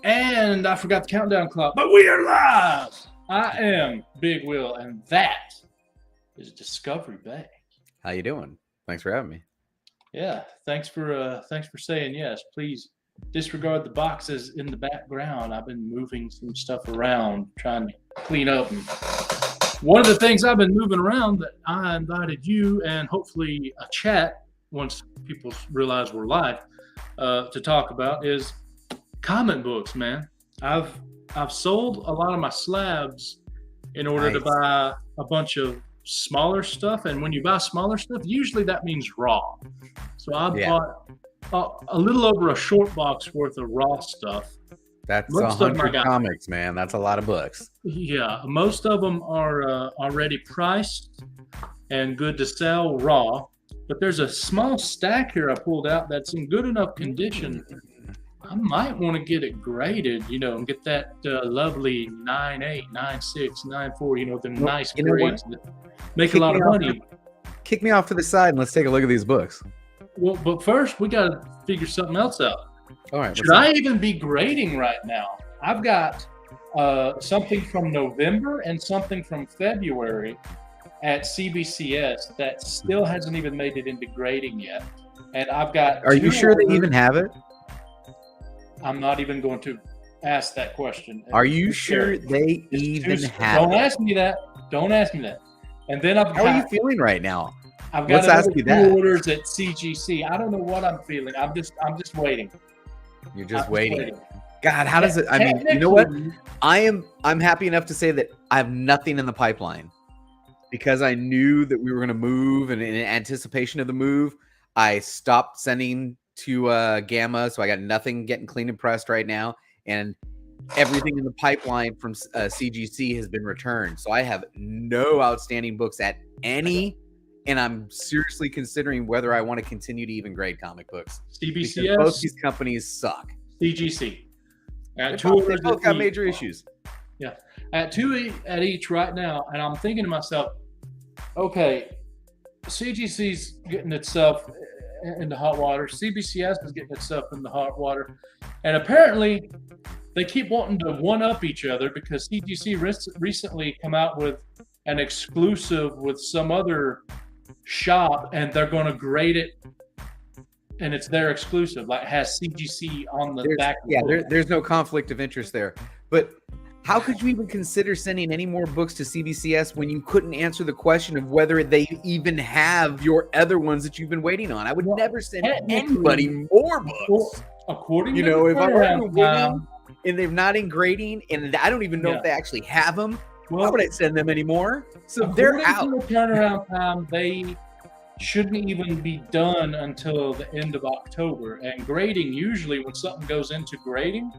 And I forgot the countdown clock, but we are live. I am Big Will, and that is Discovery Bay. How you doing? Thanks for having me. Yeah, thanks for saying yes. Please disregard the boxes in the background. I've been moving some stuff around, trying to clean up. And one of the things I've been moving around that I invited you and hopefully a chat once people realize we're live to talk about is comic books, man. I've sold a lot of my slabs in order to buy a bunch of smaller stuff, and when you buy smaller stuff, usually that means raw. So I bought a little over a short box worth of raw stuff. That's 100 comics, man. That's a lot of books. Yeah, most of them are already priced and good to sell raw, but there's a small stack here I pulled out that's in good enough condition. I might want to get it graded, and get that lovely 9.8, 9.6, 9.4, them nice grades that make a lot of money. Kick me off to the side and let's take a look at these books. Well, but first we got to figure something else out. All right. Should I even be grading right now? I've got something from November and something from February at CBCS that still hasn't even made it into grading yet. And I've got. Are you sure they even have it? I'm not even going to ask that question. Are you sure they even have it? Don't ask me that. Don't ask me that. And then How are you feeling right now? I've got two orders at CGC. I don't know what I'm feeling. I'm just waiting. You're just waiting. God, how does it? I mean, you know what? I'm happy enough to say that I have nothing in the pipeline because I knew that we were going to move, and in anticipation of the move, I stopped sending to Gamma, so I got nothing getting clean and pressed right now, and everything in the pipeline from CGC has been returned. So I have no outstanding books at any. And I'm seriously considering whether I want to continue to even grade comic books. CBCS, both these companies suck. CGC, they both got major issues. Yeah, at two at each right now, and I'm thinking to myself, okay, CGC's getting itself into hot water. CBCS is getting itself into hot water, and apparently they keep wanting to one up each other because CGC recently come out with an exclusive with some other shop, and they're going to grade it, and it's their exclusive, like has CGC on the back. Yeah, there's no conflict of interest there. But how could you even consider sending any more books to CBCS when you couldn't answer the question of whether they even have your other ones that you've been waiting on? I would never send anybody more books. Well, according to if I'm waiting and they're not in grading, and I don't even know if they actually have them, why would I send them anymore? So they're out. The turnaround time, they shouldn't even be done until the end of October. And grading, usually when something goes into grading,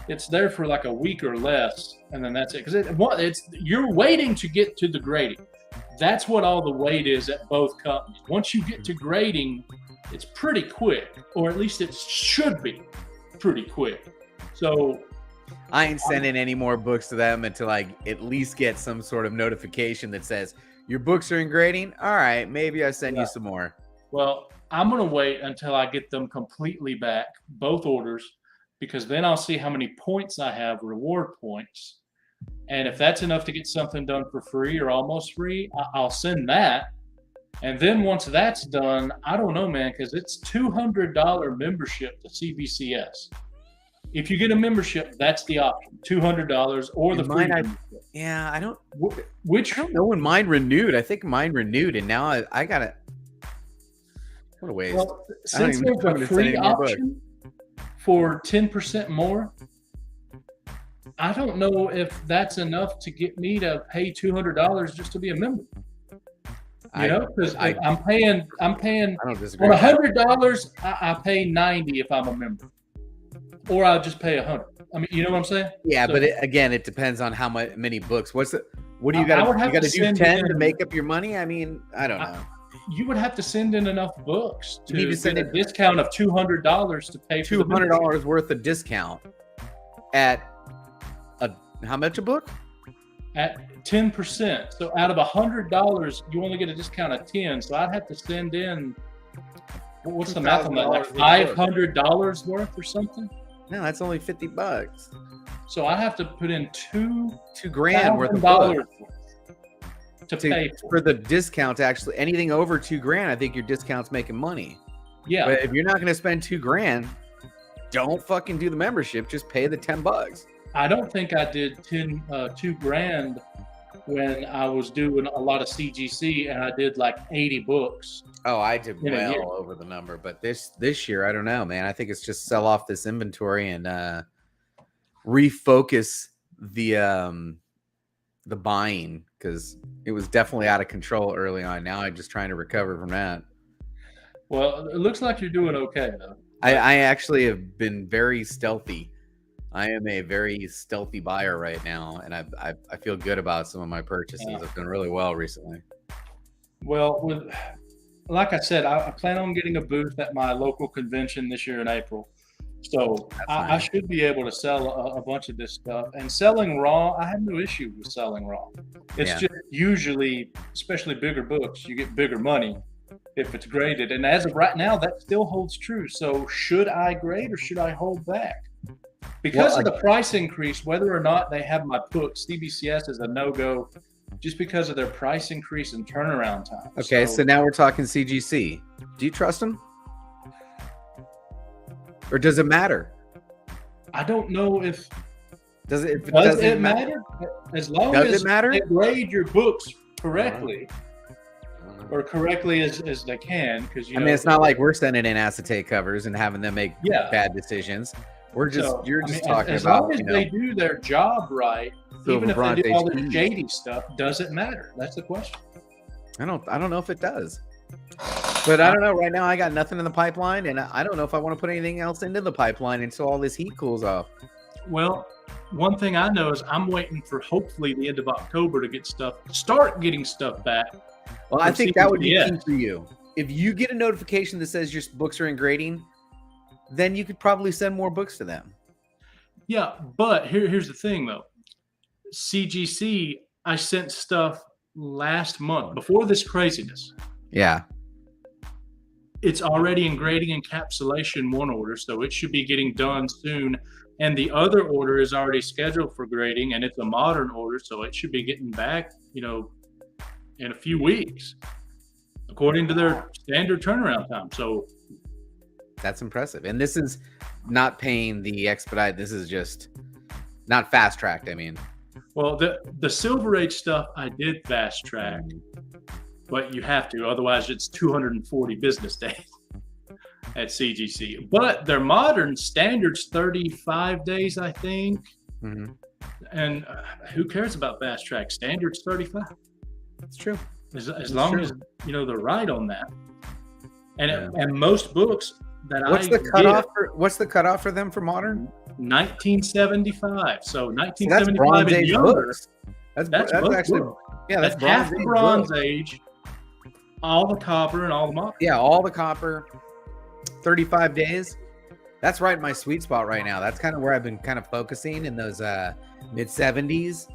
it's there for like a week or less, and then that's it. Because you're waiting to get to the grading. That's what all the wait is at both companies. Once you get to grading, it's pretty quick, or at least it should be pretty quick. So I ain't sending any more books to them until I at least get some sort of notification that says your books are in grading. All right, maybe I send you some more. Well, I'm going to wait until I get them completely back, both orders, because then I'll see how many points I have, reward points. And if that's enough to get something done for free or almost free, I'll send that. And then once that's done, I don't know, man, because it's $200 membership to CBCS. If you get a membership, that's the option: $200 or the free membership. Yeah, I don't know when mine renewed. I think mine renewed, and now I got it. What a waste! Well, since there's a free option for 10% more, I don't know if that's enough to get me to pay $200 just to be a member. Because I'm paying. I don't disagree. For $100, I pay $90 if I'm a member. Or I'll just pay $100. I mean, you know what I'm saying? Yeah, so, but it depends on how many books. What do you got? You got to do 10 to make up your money. I mean, I don't know. You would have to send in enough books to get a discount of $200 to pay for $200 worth of discount at how much a book? At 10%. So out of $100, you only get a discount of 10. So I'd have to send in. What's the math on that? Like $500 worth or something? No, that's only $50. So I have to put in $2,000 worth of $2,000 books to pay for the discount. Actually, anything over $2,000, I think your discount's making money. Yeah. But if you're not going to spend $2,000, don't fucking do the membership. Just pay the $10. I don't think I did $2,000 when I was doing a lot of CGC, and I did like 80 books. Oh, I did well over the number, but this year, I don't know, man. I think it's just sell off this inventory and refocus the buying, because it was definitely out of control early on. Now I'm just trying to recover from that. Well, it looks like you're doing okay, though. I actually have been very stealthy. I am a very stealthy buyer right now, and I feel good about some of my purchases. I've done really well recently. Well, like I said, I plan on getting a booth at my local convention this year in April. So I should be able to sell a bunch of this stuff. And selling raw, I have no issue with selling raw. It's just usually, especially bigger books, you get bigger money if it's graded. And as of right now, that still holds true. So should I grade or should I hold back? Because of the price increase, whether or not they have my books, CBCS is a no-go just because of their price increase and turnaround time. Okay, so now we're talking CGC. Do you trust them? Or does it matter? I don't know if does it matter? As long as they grade your books correctly, or correctly as they can, because I mean, it's not like we're sending in acetate covers and having them make bad decisions. We're just you're just talking as about long as they do their job right, even if they do all the shady stuff, does it matter? That's the question. I don't know if it does. But I don't know. Right now, I got nothing in the pipeline, and I don't know if I want to put anything else into the pipeline until all this heat cools off. Well, one thing I know is I'm waiting for hopefully the end of October to start getting stuff back. Well, I think that would be key for you. If you get a notification that says your books are in grading, then you could probably send more books to them. Yeah, but here's the thing, though. CGC, I sent stuff last month before this craziness. Yeah. It's already in grading encapsulation one order, so it should be getting done soon. And the other order is already scheduled for grading, and it's a modern order, so it should be getting back, in a few weeks, according to their standard turnaround time. So that's impressive. And this is not paying the expedite. This is just not fast tracked. I mean, well, the Silver Age stuff I did fast track. But you have to, otherwise it's 240 business days at CGC. But their modern standard's 35 days, I think. Mm-hmm. And who cares about fast track? Standard's 35. That's true. As long as they're right on that. And most books that what's the cutoff for them for modern? 1975. So 1975 that's Bronze Age books. That's actually books. That's half the Bronze Age. All the copper and all the modern. Yeah, all the copper. 35 days. That's right in my sweet spot right now. That's kind of where I've been kind of focusing in those mid 70s.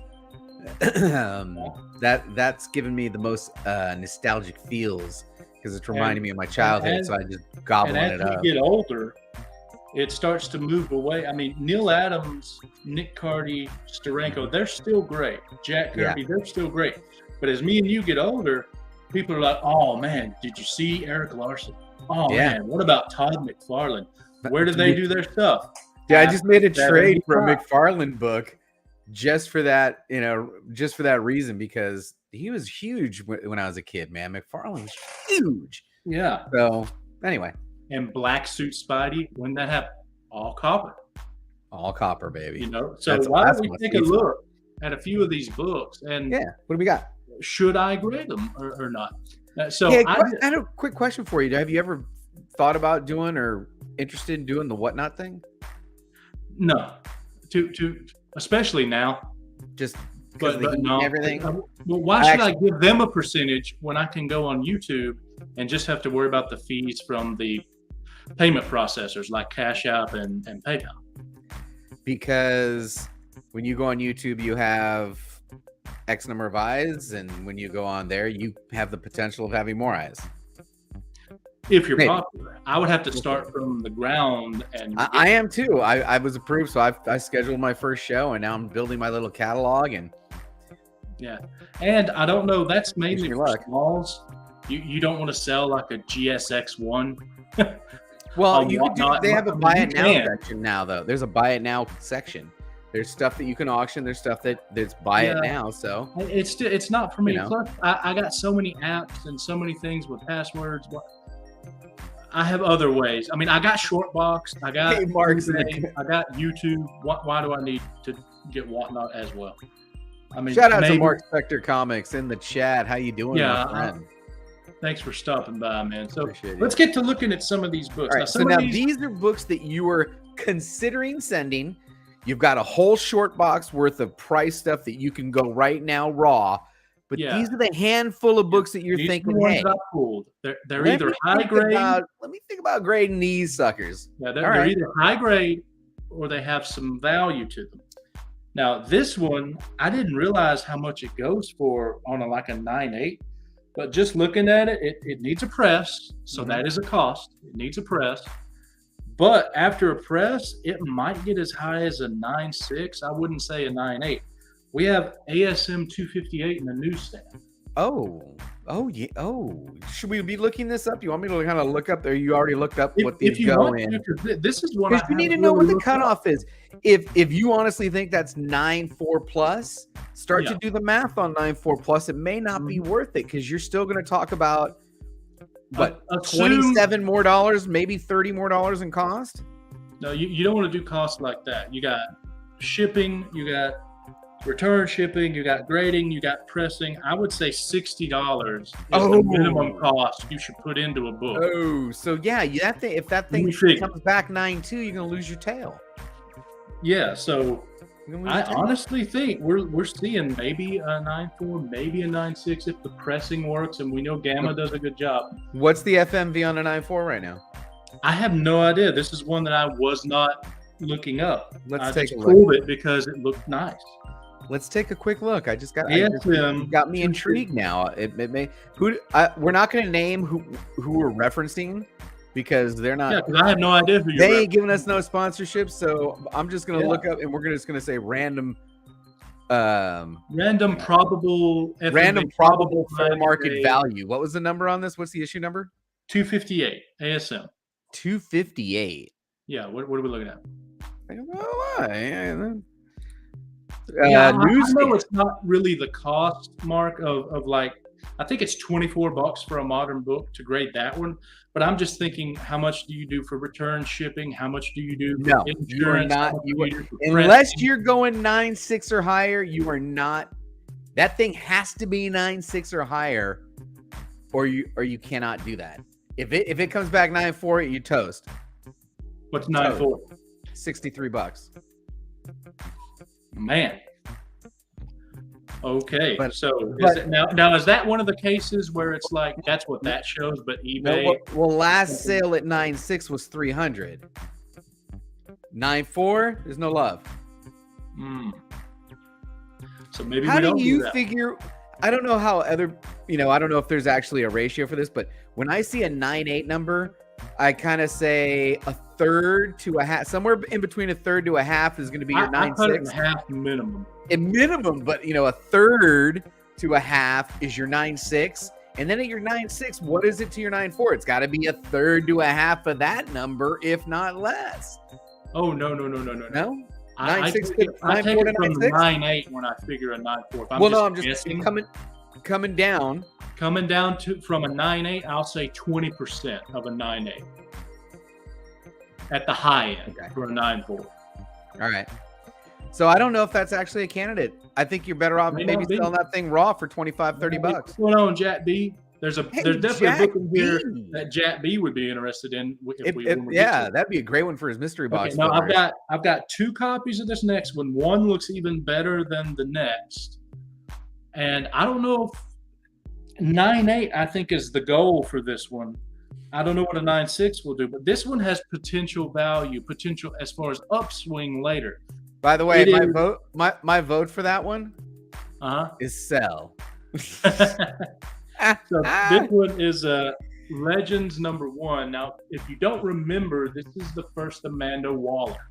That's given me the most nostalgic feels because it's reminding me of my childhood. So I just gobble it up. As you get older, it starts to move away. I mean, Neil Adams, Nick Cardy, Steranko, they're still great. Jack Kirby, they're still great. But as me and you get older, people are like, oh man, did you see Eric Larson? Oh man, what about Todd McFarlane? Where do they do their stuff? Yeah, I just made a trade for a McFarlane book just for that, just for that reason, because he was huge when I was a kid, man. McFarlane was huge. Yeah. So anyway. And Black Suit Spidey, when that happened, all copper. All copper, baby. So why don't we take a look at a few of these books? And what do we got? Should I grade them or not? I had a quick question for you. Have you ever thought about doing or interested in doing the whatnot thing? No, especially now. Just but no. Everything. Well, why should I give them a percentage when I can go on YouTube and just have to worry about the fees from the payment processors like Cash App and PayPal? Because when you go on YouTube, you have X number of eyes, and when you go on there, you have the potential of having more eyes. if you're Maybe. popular. I would have to start from the ground, and I am too. I was approved, so I scheduled my first show, and now I'm building my little catalog. And yeah, and I don't know. That's mainly your for luck. smalls. You don't want to sell like a GSX1. well, you could do. whatnot. They have a I mean, buy you it now can. section now, though. There's a buy it now section. There's stuff that you can auction. There's stuff that's buy it now. So It's not for me. You know. Plus, I got so many apps and so many things with passwords. I have other ways. I mean, I got Shortbox. I got Hey, Mark's in the- eBay, I got YouTube. Why do I need to get Whatnot as well? I mean, shout out to maybe- Mark Spector Comics in the chat. How you doing, Yeah, my friend? Thanks for stopping by, man. So Appreciate it. let's get to looking at some of these books. All right, so some now of these, these are books that you were considering sending. You've got a whole short box worth of price stuff that you can go right now raw. But Yeah. these are the handful of books that you're these are thinking, the ones hey, that I pulled. They're let either me high think grade. let me think about grading these suckers. Yeah, All they're right. either high grade or they have some value to them. Now, this one, I didn't realize how much it goes for on like a 9.8, but just looking at it, it needs a press. So Mhm. that is a cost. It needs a press. But after a press, it might get as high as a 9.6. I wouldn't say a 9.8. We have ASM 258 in the newsstand. Oh, yeah. Oh, should we be looking this up? You want me to kind of look up there? You already looked up what If these you go want in. to, 'cause this is one I Because you need to haven't know what really the looked up. cutoff is. If you honestly think that's 9.4 plus, start to Yeah. do the math on 9.4 plus. It may not be worth it because you're still going to talk about what Assume- $27 more dollars, maybe $30 more dollars in cost. No, you don't want to do costs like that. You got shipping, you got return shipping, you got grading, you got pressing. I would say $60 is Oh. the minimum cost you should put into a book. Oh, so yeah, if that thing me figure. comes back 9.2, you're going to lose your tail. Yeah, so You're gonna lose I your tail. honestly think we're seeing maybe a 9.4, maybe a 9.6 if the pressing works, and we know Gamma does a good job. What's the FMV on a 9.4 right now? I have no idea. This is one that I was not looking up. Let's I take just a look. pulled it because it looked nice. Let's take a quick look. You ASM got me intrigued now. It may we're not going to name who we're referencing because they're not. Yeah, because I have no idea who you're. They ain't giving us no sponsorship, so I'm just going to Yeah. look up and we're just going to say random Random probable FMV, random probable fair 90 market day, value. What was the number on this? What's the issue number? 258 ASM. 258. Yeah, what are we looking at? Yeah, I know newsstand. it's not really the cost, Mark, of like, I think it's $24 for a modern book to grade that one. But I'm just thinking, how much do you do for return shipping? How much do you do for No, insurance? you are How not. much You do are, do for unless pressing? you're going 9.6 or higher, you are not. That thing has to be 9.6 or higher, or you cannot do that. If it comes back 9.4, you toast. What's 9.4? $63. Man. Okay, But- so but- now is that one of the cases where it's like that's what that shows, but eBay? Well, last sale at 9.6 was 300. 9.4, there's no love. So maybe How we do don't you that. figure? I don't know how other, I don't know if there's actually a ratio for this, but when I see a 9.8 number, I kind of say a third to a half, somewhere in between a third to a half is going to be your I cut it in 9.6. half minimum. A minimum, but a third to a half is your 9.6. And then at your 9.6, what is it to your 9.4? It's got to be a third to a half of that number, if not less. Oh no. No? I 9.6 take it, I take 9.4 it to from the 9.6? 9.8 when I figure a 9.4. If I'm Well, no, I'm just guessing, coming down. coming down to from a 9.8, I'll say 20% of a 9.8 at the high end Okay. for a 9.4. All right. So I don't know if that's actually a candidate. I think you're better off May maybe not be. selling that thing raw for $25-30. What's going on, Jack B? There's Hey, definitely Jack a book in here B. that Jack B would be interested in if we when we get Yeah, to it. that'd be a great one for his mystery box. Okay, now filter. I've got two copies of this next one. One looks even better than the next, and I don't know if 9.8 I think is the goal for this one. I don't know what a 9.6 will do, but this one has potential as far as upswing later. By the way, it my is- vote, my vote for that one Uh is sell. huh. So this one is Legends #1. Now, if you don't remember, this is the first Amanda Waller.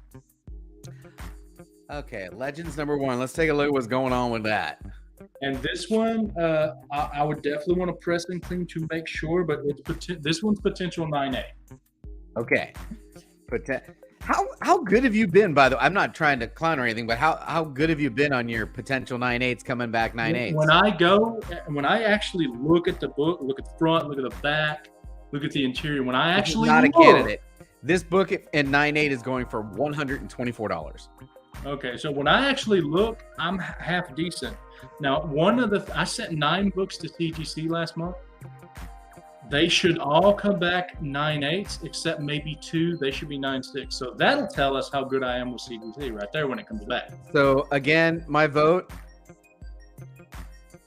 Okay, Legends #1. Let's take a look at what's going on with that. And this one, I would definitely want to press and clean to make sure, but this one's potential 9A. Okay. How good have you been, by the way? I'm not trying to clown or anything, but how good have you been on your potential 9/8s coming back 9/8s? When I actually look at the book, look at the front, look at the back, look at the interior, when I actually not look, a candidate. This book in 9/8 is going for $124. Okay, so when I actually look, I'm half decent. Now, I sent 9 books to CGC last month. They should all come back 9/8s, except maybe 2. They should be 9/6. So that'll tell us how good I am with CGC right there when it comes back. So again, my vote: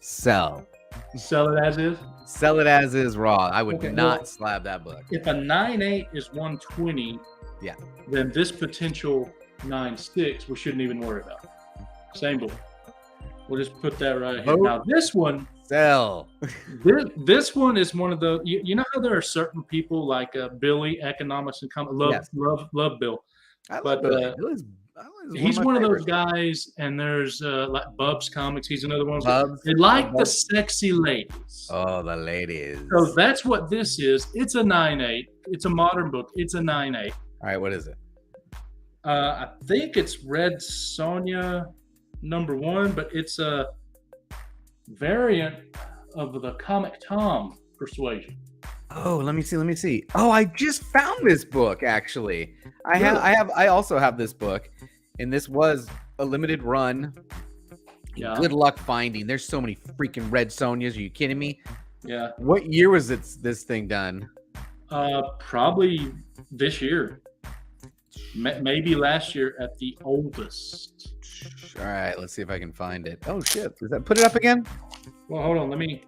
sell. Sell it as is. Sell it as is raw. I would not slab that book. If a 9/8 is 120, yeah, then this potential 9/6 we shouldn't even worry about. Same book. We'll just put that right here. Now this one, sell. This one is one of the. You know how there are certain people like Billy, Economics and love Bill. I love Bill. He's one of those guys, and there's like Bubs Comics. He's another one. They like the sexy ladies. Oh, the ladies. So that's what this is. It's a 9/8. It's a modern book. It's a 9/8. All right, what is it? I think it's Red Sonja #1, but it's a variant of the Comic Tom Persuasion. Oh, let me see. Oh, I just found this book actually. I also have this book, and this was a limited run. Yeah. Good luck finding. There's so many freaking Red Sonjas. Are you kidding me? Yeah. What year was this thing done? Probably this year. Maybe last year at the oldest. All right, let's see if I can find it. Oh shit! Does that put it up again? Well, hold on. Let me.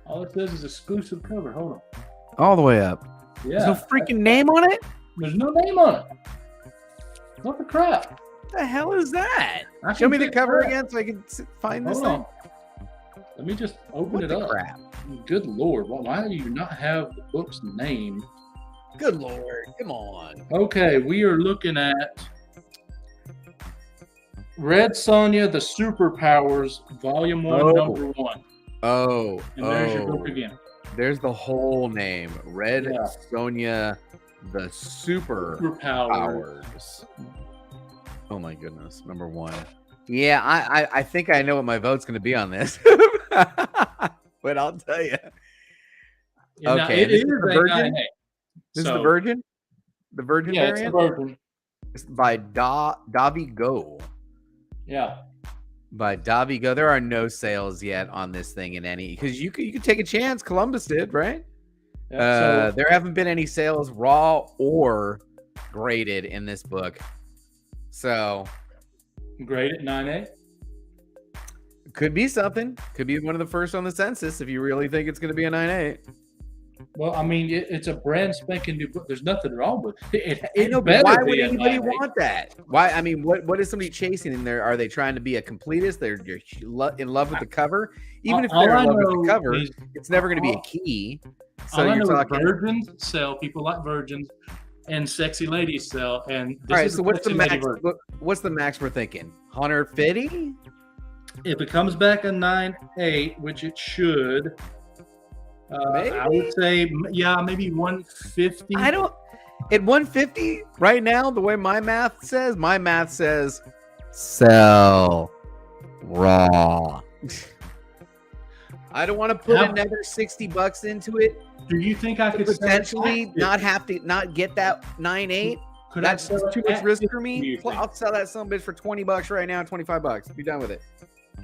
All it says is exclusive cover. Hold on. All the way up. Yeah. There's no freaking name on it. There's no name on it. What the crap? What the hell is that? Show me the cover again so I can find this thing. Let me just open it up. Crap. Good Lord. Why do you not have the book's name? Good Lord. Come on. Okay, we are looking at Red Sonja, The Superpowers, Volume 1, #1. Oh. And there's your book again. There's the whole name. Red Sonja, The Superpowers. Oh my goodness. #1. Yeah, I think I know what my vote's going to be on this. But I'll tell you. Yeah, okay, it is the Virgin. This is the Virgin. The Virgin variant. It's the Virgin. It's by Davi Go. Yeah. By Davi Go. There are no sales yet on this thing in any because you could take a chance. Columbus did, right? Yeah, there haven't been any sales raw or graded in this book. So graded 9/8. Could be something. Could be one of the first on the census if you really think it's going to be a 9/8. Well, I mean, it's a brand spanking new book. There's nothing wrong with it. But why would anybody want that? Why? I mean, what is somebody chasing in there? Are they trying to be a completist? They're in love with the cover. Even if they're in love with the cover, it's never going to be a key. So you're talking virgins sell. People like virgins, and sexy ladies sell. And all right. So what's the max? What's the max we're thinking? 150. If it comes back a 9/8, which it should. I would say, maybe 150. I don't. At 150 right now, the way my math says, sell raw. I don't want to put another $60 into it. Do you think I could potentially not get that 9/8? That's just too much risk for me. I'll sell that son of a bitch for $20 right now. $25. Be done with it.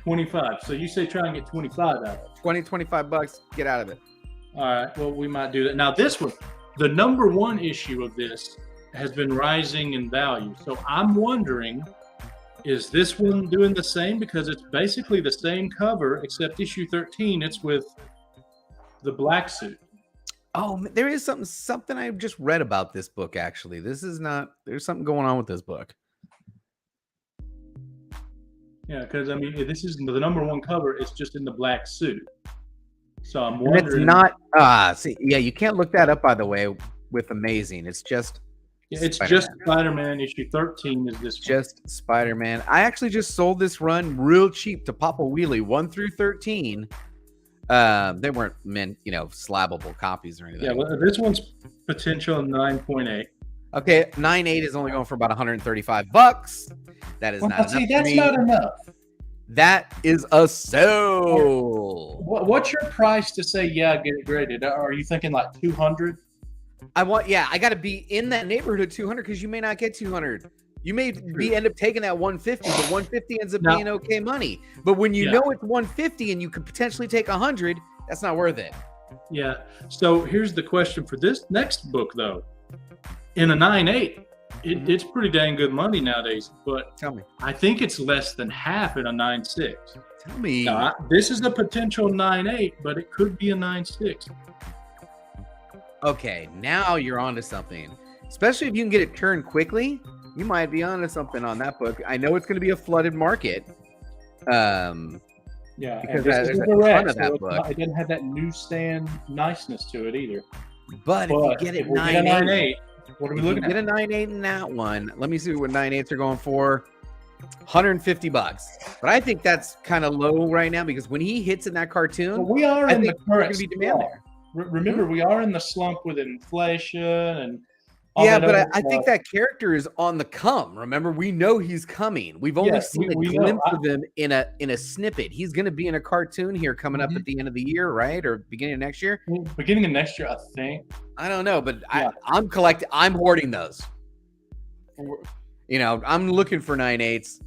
25. So you say try and get 25 out of it. 25 get out of it. All right. Well, we might do that. Now, this one, the #1 issue of this has been rising in value. So I'm wondering, is this one doing the same? Because it's basically the same cover, except issue 13, it's with the black suit. Oh, there is something I just read about this book, actually. There's something going on with this book. Yeah, because I mean, this is the number one cover. It's just in the black suit. So I'm And it's wondering. not. See, yeah, you can't look that up, by the way. With Amazing, it's just. Yeah, it's just Spider-Man issue 13 is this one. Just Spider-Man. I actually just sold this run real cheap to Papa Wheelie, 1 through 13. They weren't meant, slabbable copies or anything. Yeah, well, this one's potential 9.8. Okay, 9.8 is only going for about $135. That is not enough. See, that's not enough. That is a sell. What's your price to say, yeah, get it graded? Are you thinking like 200? I got to be in that neighborhood of 200 because you may not get 200. You may end up taking that 150, but 150 ends up being okay money. But when you know it's 150 and you could potentially take 100, that's not worth it. Yeah. So here's the question for this next book, though. In a 9.8, it's pretty dang good money nowadays. But tell me, I think it's less than half in a 9.6. Tell me. Now, this is a potential 9.8, but it could be a 9.6. Okay, now you're onto something. Especially if you can get it turned quickly, you might be onto something on that book. I know it's going to be a flooded market. Yeah, because this there's is a direct, ton of that so book. it doesn't have that newsstand niceness to it either. But if you get it 9.8, what are we looking at? Get a 9.8 in that one. Let me see what 9.8s are going for. $150. But I think that's kind of low right now because when he hits in that cartoon, well, we are in the current demand there. Remember, we are in the slump with inflation and yeah, but I think that character is on the come. Remember, we know he's coming. We've only seen a glimpse of him in a snippet. He's going to be in a cartoon here coming up at the end of the year, right? Or beginning of next year? Beginning of next year, I think. I don't know, but I'm collecting. I'm hoarding those. I'm looking for 9.8s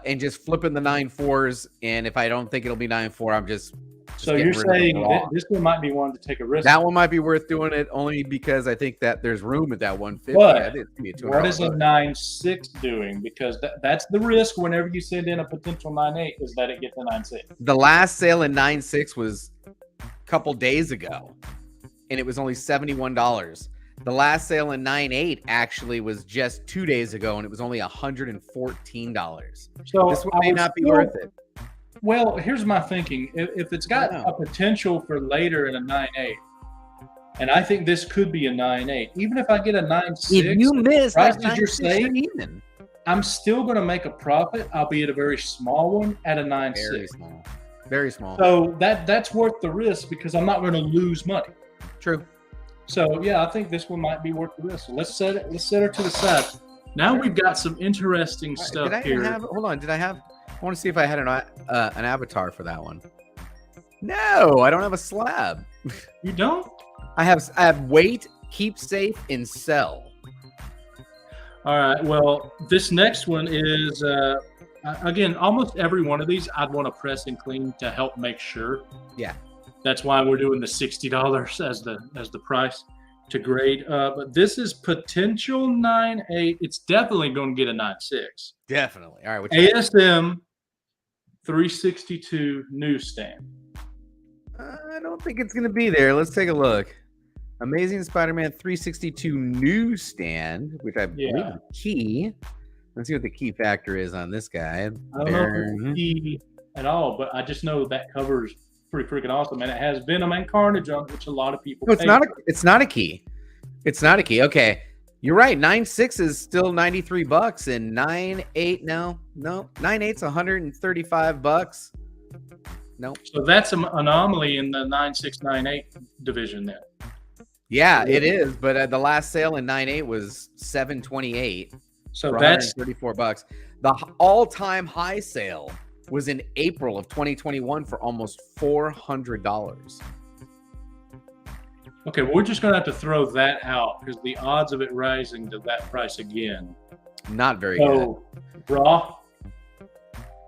and just flipping the 9.4s. And if I don't think it'll be 9.4, I'm just so you're saying this one might be one to take a risk. That one might be worth doing it only because I think that there's room at that 150. But what is a 9.6 doing? Because that's the risk whenever you send in a potential 9.8 is that it gets a 9.6. The last sale in 9.6 was a couple days ago, and it was only $71. The last sale in 9.8 actually was just 2 days ago, and it was only $114. So this one may not be worth it. Well, here's my thinking. If it's got a potential for later in a 9.8, and I think this could be a 9.8, even if I get a 9.6, if you miss prices you're saying, I'm still going to make a profit, albeit a very small one, at a 9.6. Very small. Very small. So that's worth the risk because I'm not going to lose money. True. So yeah, I think this one might be worth the risk. So let's set her to the side. Now we've got some interesting stuff here. Hold on. I want to see if I had an avatar for that one. No, I don't have a slab. You don't? I have wait, keep safe, and sell. All right. Well, this next one is again, almost every one of these I'd want to press and clean to help make sure. Yeah. That's why we're doing the $60 as the price to grade. But this is potential 9.8. It's definitely going to get a 9.6. Definitely. All right. ASM 362 newsstand. I don't think it's going to be there. Let's take a look. Amazing Spider-Man 362 newsstand, which I believe is key. Let's see what the key factor is on this guy. I don't know if it's key at all, but I just know that cover's pretty freaking awesome, and it has Venom and Carnage on, which a lot of people. No, it's not a key. It's not a key. Okay, you're right. 9.6 is still $93, and 9.8 no 9.8's $135. Nope. So that's an anomaly in the 9.6, 9.8 division then. Yeah, it is. But the last sale in 9.8 was $728. So that's $134. The all-time high sale was in April of 2021 for almost $400. Okay, well, we're just going to have to throw that out because the odds of it rising to that price again. Not very good. Raw.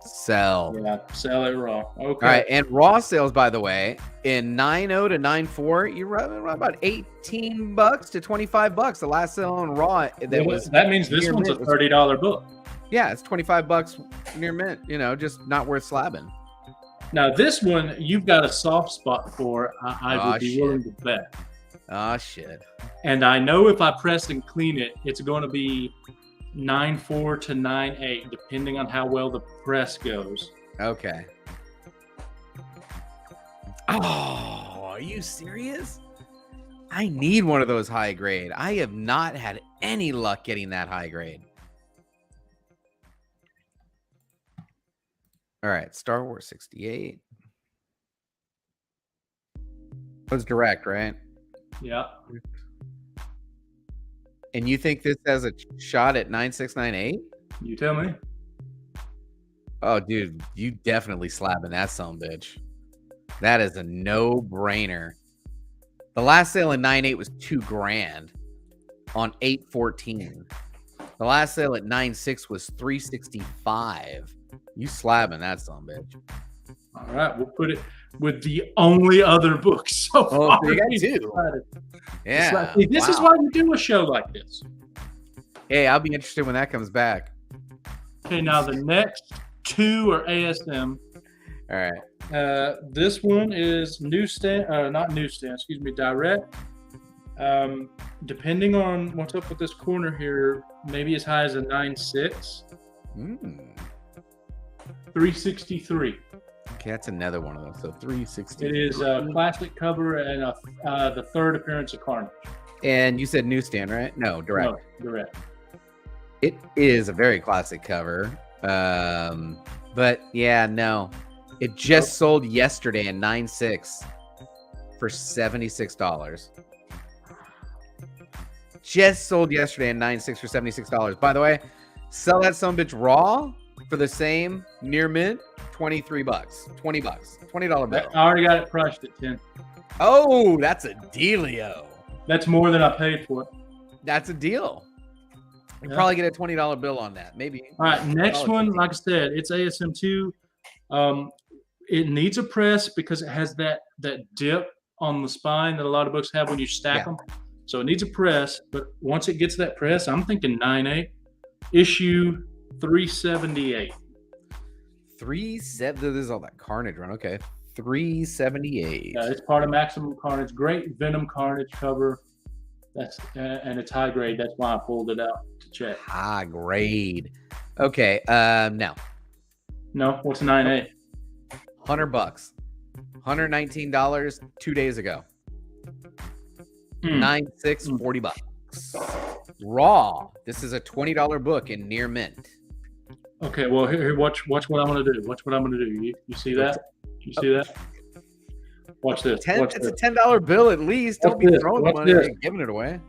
Sell. Yeah, sell it raw. Okay. All right, and raw sales, by the way, in 9.0 to 9.4, you're right about $18 to $25. The last sale on raw that means this one's a $30 book. Yeah, it's $25 near mint. Just not worth slabbing. Now this one you've got a soft spot for. I would be willing to bet. Oh shit! And I know if I press and clean it, it's going to be 9.4 to 9.8, depending on how well the press goes. Okay. Oh, are you serious? I need one of those high grade. I have not had any luck getting that high grade. All right, Star Wars 68. It was direct, right? Yeah. And you think this has a shot at 9698? You tell me. Oh, dude, you definitely slapping that son bitch. That is a no-brainer. The last sale in 9.8 was $2,000 on 8.14. The last sale at 9.6 was $365. You slapping that son bitch. All right, we'll put it with the only other book so far. So you got two. Yeah. This is why we do a show like this. Hey, I'll be interested when that comes back. Okay, now the next two are ASM. All right. This one is not newsstand, excuse me, direct. Depending on what's up with this corner here, maybe as high as a 9.6. 363. Okay, that's another one of those. So 360. It is a plastic cover and the third appearance of Carnage. And you said newsstand, right? No, direct. No, direct. It is a very classic cover. But yeah, no. It just sold yesterday at 9.6 for $76. Just sold yesterday at 9.6 for $76. By the way, sell that son bitch raw for the same near mint, $23. $20. $20 bill. I already got it priced at 10. Oh, that's a dealio. That's more than I paid for it. That's a deal. You probably get a $20 bill on that, maybe. All right, next one, like I said, it's ASM2. It needs a press because it has that dip on the spine that a lot of books have when you stack them. So it needs a press, but once it gets that press, I'm thinking 9.8. Issue 378. 370. This is all that Carnage run. Okay, 378. Yeah, it's part of Maximum Carnage. Great Venom Carnage cover. That's and it's high grade. That's why I pulled it out to check. High grade. Okay. No. No. What's 9.8? $100. $119 2 days ago. 9.6, $40. Raw. This is a $20 book in near mint. Okay, well here watch what I'm gonna do. Watch what I'm gonna do. You see that? You see that? Watch this. It's a $10 bill at least. Don't be throwing the money and giving it away.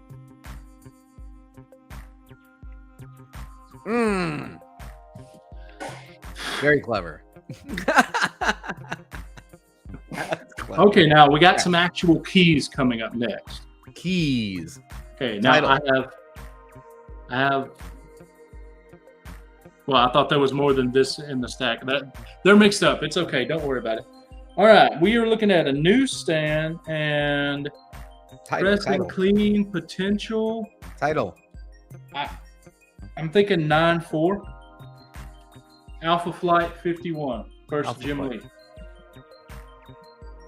Very clever. Clever. Okay, now we got some actual keys coming up next. Keys. Okay, now I have. Well, I thought there was more than this in the stack. They're mixed up. It's okay. Don't worry about it. All right, we are looking at a newsstand and press and clean potential. Title. I'm thinking 9.4. Alpha Flight 51. First Jim Lee.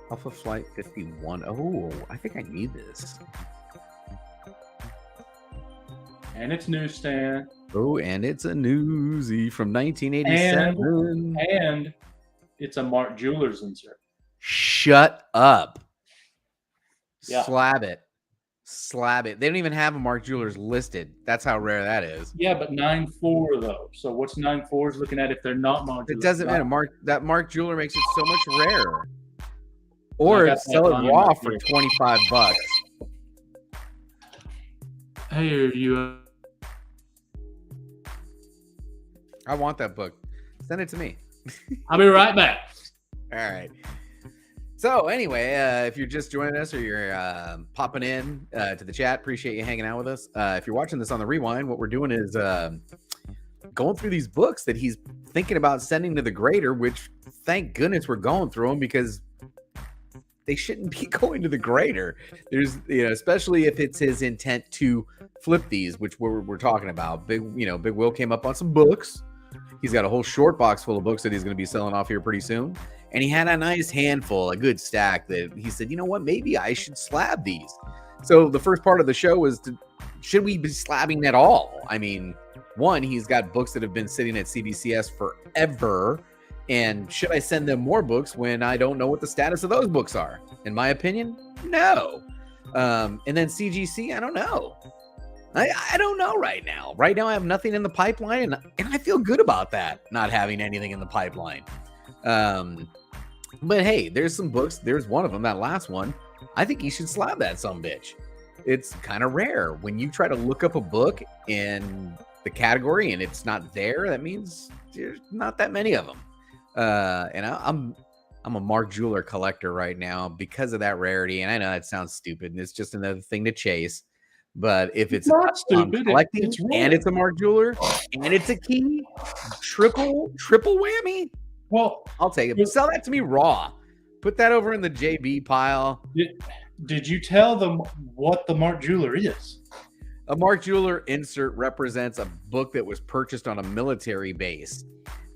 Alpha Flight 51. Oh, I think I need this. And it's newsstand. Oh, and it's a newsie from 1987. And it's a Mark Jewelers insert. Shut up. Yeah. Slab it. They don't even have a Mark Jewelers listed. That's how rare that is. Yeah, but 9.4 though. So what's 9.4 is looking at if they're not Mark Jewelers? It doesn't matter. Mark Jeweler makes it so much rarer. Or sell it raw for $25. Hey, are you? I want that book. Send it to me. I'll be right back. All right. So anyway, if you're just joining us or you're popping in to the chat, appreciate you hanging out with us. If you're watching this on the rewind, what we're doing is going through these books that he's thinking about sending to the grader, which thank goodness we're going through them because they shouldn't be going to the grader. There's, especially if it's his intent to flip these, which we're talking about. Big Will came up on some books. He's got a whole short box full of books that he's going to be selling off here pretty soon. And he had a nice handful, a good stack that he said, you know what, maybe I should slab these. So the first part of the show was, should we be slabbing at all? I mean, one, he's got books that have been sitting at CBCS forever. And should I send them more books when I don't know what the status of those books are? In my opinion, no. And then CGC, I don't know. I don't know right now. Right now, I have nothing in the pipeline, and I feel good about that, not having anything in the pipeline. But hey, there's some books. There's one of them, that last one. I think you should slab that sumbitch. It's kind of rare. When you try to look up a book in the category and it's not there, that means there's not that many of them. And I'm a Mark Jeweler collector right now because of that rarity. And I know that sounds stupid, and it's just another thing to chase. But if it's not stupid, collecting, it's and it's a Mark Jeweler, and it's a key, triple whammy. Well, I'll take it. Sell that to me raw. Put that over in the JB pile. Did you tell them what the Mark Jeweler is? A Mark Jeweler insert represents a book that was purchased on a military base,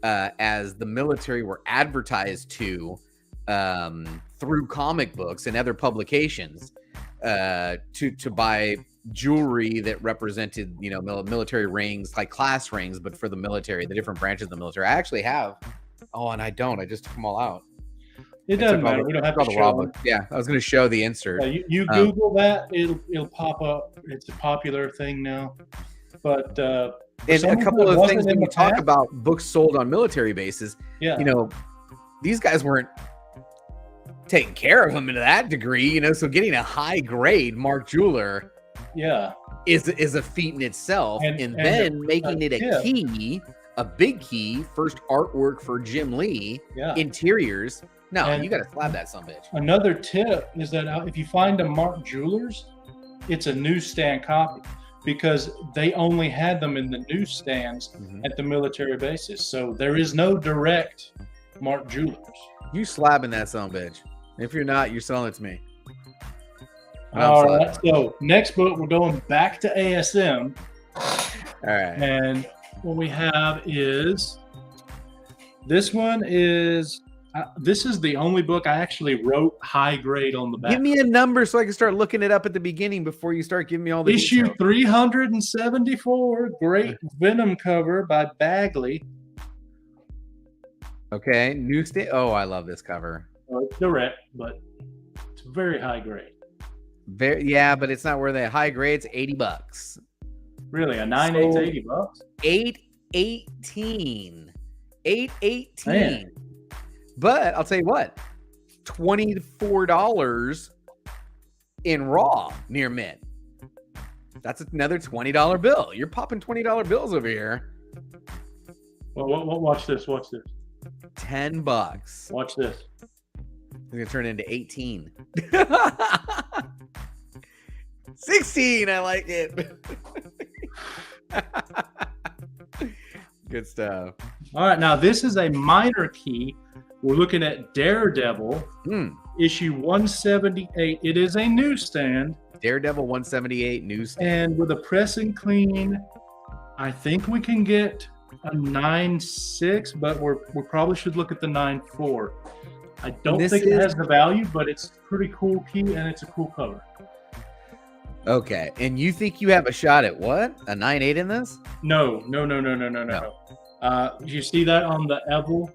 as the military were advertised to through comic books and other publications to buy jewelry that represented, military rings, like class rings, but for the military, the different branches of the military. I actually have. Oh, and I just took them all out. It doesn't matter. We don't have to show them. Yeah, I was going to show the insert. You Google that, it'll pop up. It's a popular thing now. But and a couple of things when you talk about books sold on military bases, these guys weren't taking care of them to that degree, so getting a high grade Mark Jeweler is a feat in itself. And then making it a key, a big key, first artwork for Jim Lee, interiors. No, you got to slab that sumbitch. Another tip is that if you find a Mark Jewelers, it's a newsstand copy, because they only had them in the newsstands at the military bases. So there is no direct Mark Jewelers. You slabbing that sumbitch. If you're not, you're selling it to me. All right. So next book, we're going back to ASM. All right. And what we have is, this one is, this is the only book I actually wrote high grade on the back. Give me a number so I can start looking it up at the beginning before you start giving me all the issue details. 374, great Venom cover by Bagley. Okay, newsstand. Oh, I love this cover. Well, it's direct, but it's very high grade. But it's not worth it. High grade's $80. Really, a 9/8's $80? $818. $818. But I'll tell you what, $24 in raw near mint. That's another $20 bill. You're popping $20 bills over here. Well, watch this. Watch this. $10. Watch this. It's gonna turn into 18. 16. I like it. Good stuff. All right, now this is a minor key. We're looking at Daredevil, issue 178. It is a newsstand. Daredevil 178 newsstand. And with a press and clean, I think we can get a 9.6, but we probably should look at the 9.4. I don't think it has the value, but it's a pretty cool key, and it's a cool cover. Okay, and you think you have a shot at what? A 9.8 in this? No. You see that on the Evil?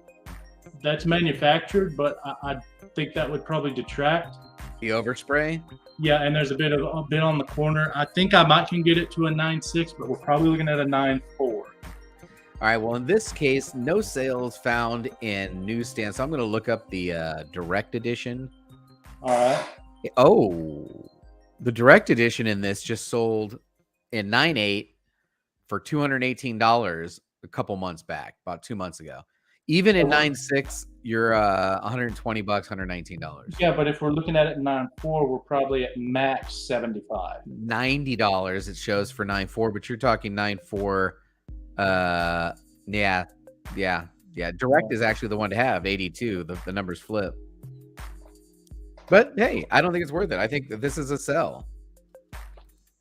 That's manufactured, but I think that would probably detract. The overspray? Yeah, and there's a bit on the corner. I think I can get it to a 9.6, but we're probably looking at a 9.4. All right, well, in this case, no sales found in newsstands. So I'm going to look up the direct edition. All right. Oh, the direct edition in this just sold in 9.8 for $218 a couple months back, about 2 months ago. Even in 9.6, you're $120, $119. Yeah, but if we're looking at it in 9.4, we're probably at max $75. $90 it shows for 9.4, but you're talking 9.4. Yeah. Direct is actually the one to have 82. The numbers flip. But hey, I don't think it's worth it. I think that this is a sell.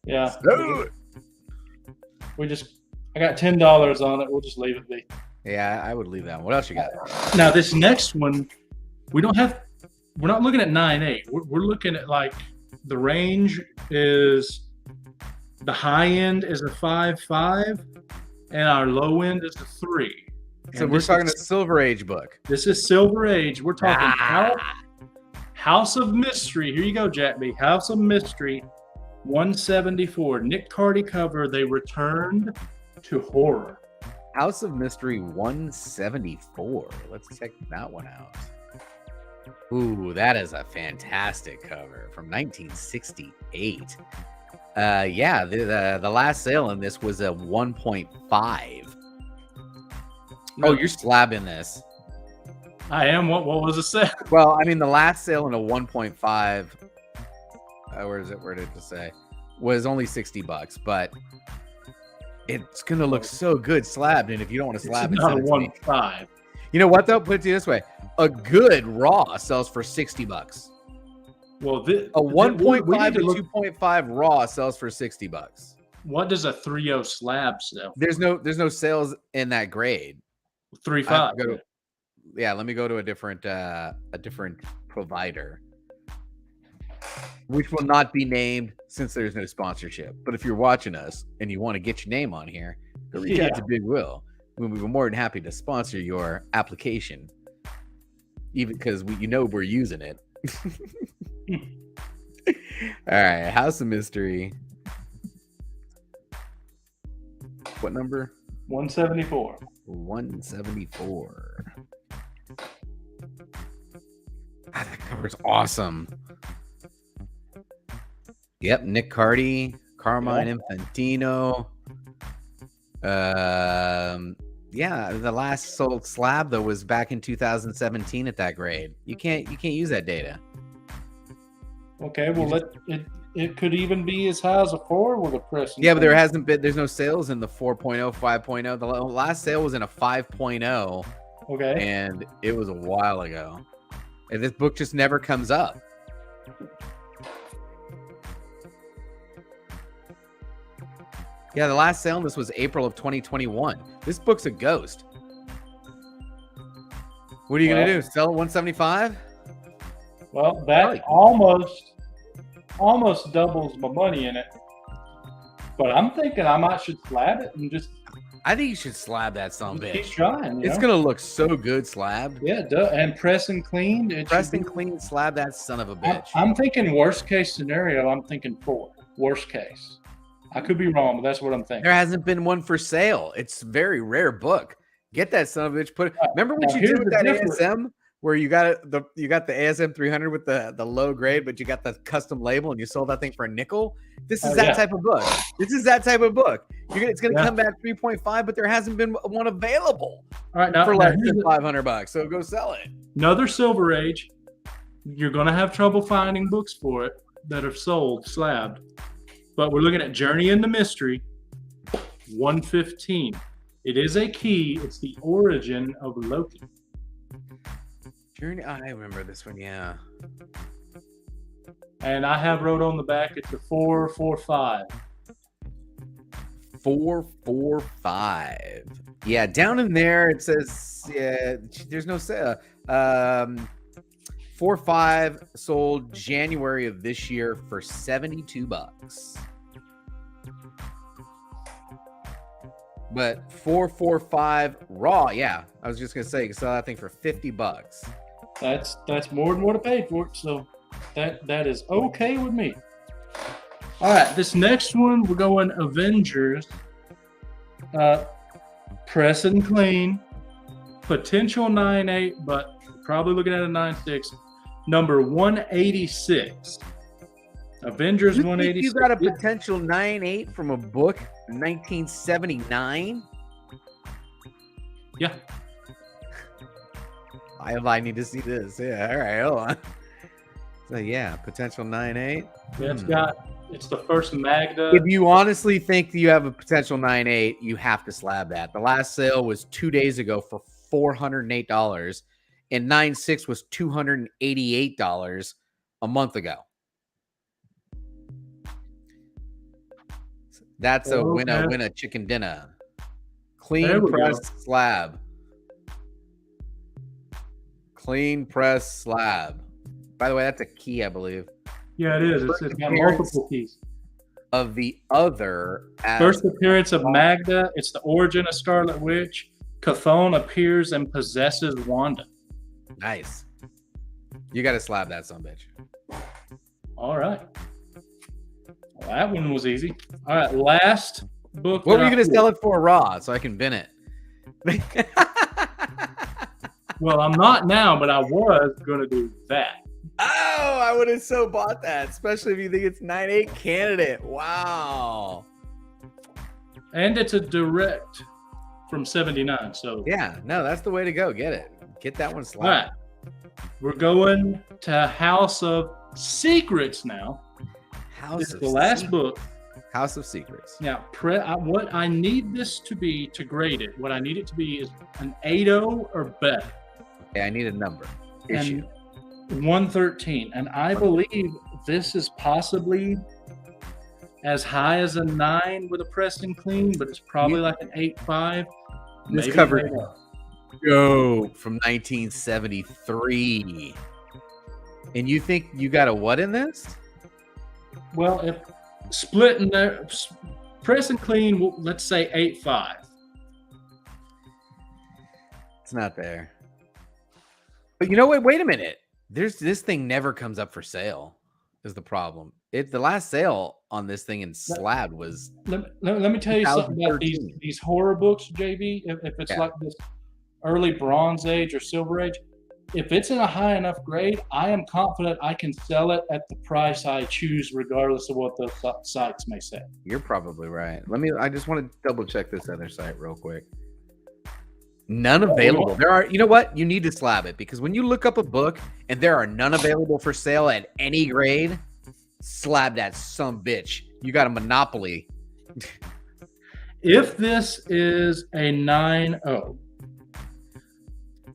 Yeah. I got $10 on it. We'll just leave it be. Yeah, I would leave that one. What else you got? Now this next one, we're not looking at 9.8. We're looking at, like, the range is, the high end is a 5.5, and our low end is a 3. So And we're this talking a is- Silver Age book. This is Silver Age. We're talking Ah. House of Mystery. Here you go, Jack B. House of Mystery, 174. Nick Cardy cover. They returned to horror. House of Mystery 174. Let's check that one out. Ooh, that is a fantastic cover from 1968. Yeah, the last sale in this was a 1.5. Oh, you're slabbing this. I am. What was it say? Well, I mean, the last sale in a 1.5. Where is it? Where did it say? Was only $60, but it's gonna look so good slabbed. And if you don't want to slab It's it, not a send it to me. 1.5. You know what though? Put it this way: a good raw sells for $60. Well, A 1.5 to look. 2.5 raw sells for $60. What does a 3.0 slab sell? There's no sales in that grade. 3.5. Yeah, let me go to a different provider, which will not be named since there's no sponsorship. But if you're watching us and you want to get your name on here, go reach out to Big Will. We'll be more than happy to sponsor your application, even because we're using it. All right, House of Mystery. What number? 174. 174. Ah, that cover's awesome. Yep, Nick Cardy, Carmine Infantino. Yeah, the last sold slab though was back in 2017 at that grade. You can't use that data. Okay, well it could even be as high as a 4 with a press. Yeah, but there's no sales in the 4.0, 5.0. The last sale was in a 5.0. Okay. And it was a while ago. And this book just never comes up. Yeah, the last sale on this was April of 2021. This book's a ghost. What are you going to do? Sell it 175? Well, that almost doubles my money in it. But I'm thinking I might should slab it and just I think you should slab that son of a keep bitch. trying. It's going to look so good slabbed. Yeah, and press and cleaned. Press and clean, slab that son of a bitch. I'm thinking worst case scenario. I'm thinking 4. Worst case. I could be wrong, but that's what I'm thinking. There hasn't been one for sale. It's a very rare book. Get that son of a bitch. Remember what you did with that ASM, where you got the ASM 300 with the low grade, but you got the custom label and you sold that thing for a nickel. This is that type of book. This is that type of book. It's going to come back 3.5, but there hasn't been one available. All right, now for less than $500. So go sell it. Another Silver Age. You're going to have trouble finding books for it that are sold slabbed. But we're looking at Journey into Mystery, 115. It is a key. It's the origin of Loki. Journey. I remember this one. Yeah. And I have wrote on the back. It's a 445. 445. Yeah, down in there it says there's no sale. 4.5 sold January of this year for $72. But 4.45 raw, yeah. I was just gonna say, you can sell that thing for $50. That's more than what I paid for it. So that is okay with me. All right, this next one we're going Avengers. Press and clean. Potential 9.8, but probably looking at a 9.6. Number 186. Avengers 186. You got a potential 9.8 from a book in 1979? Yeah. I need to see this. Yeah, all right, hold on. So yeah, potential 9.8. Yeah, it's the first Magda. If you honestly think you have a potential 9.8, you have to slab that. The last sale was 2 days ago for $408, and 9.6 was $288 a month ago. That's a winner chicken dinner. Clean press slab. Clean press slab. By the way, that's a key, I believe. Yeah, it is. It's got multiple keys. of the other. First appearance of Magda. It's the origin of Scarlet Witch. Chthon appears and possesses Wanda. Nice. You got to slap that son bitch. All right. Well, that one was easy. All right, last book. What were you going to sell it for raw so I can bin it? Well, I'm not now, but I was going to do that. Oh, I would have so bought that, especially if you think it's 9/8 candidate. Wow. And it's a direct from 79. So yeah, no, that's the way to go. Get it. Get that one slapped. All right. We're going to House of Secrets now. House of the last Secrets. book. House of Secrets. Now, what I need this to be to grade it, what I need it to be is an 8.0 or better. Okay, I need a number. Issue. And 113. And I believe this is possibly as high as a 9 with a press and clean, but it's probably like an 8.5. This maybe covered an 8.0. Go from 1973. And you think you got a what in this? Well, if splitting there, press and clean, let's say 8.5. It's not there. But you know what? Wait a minute. This thing never comes up for sale. Is the problem? The last sale on this thing in slab was. Let me tell you something about these horror books, JV. If it's like this early Bronze Age or Silver Age, if it's in a high enough grade, I am confident I can sell it at the price I choose, regardless of what those sites may say. You're probably right. I just want to double check this other site real quick. None available. There are, you know what? You need to slab it because when you look up a book and there are none available for sale at any grade, slab that some bitch. You got a monopoly. If this is a 9.0,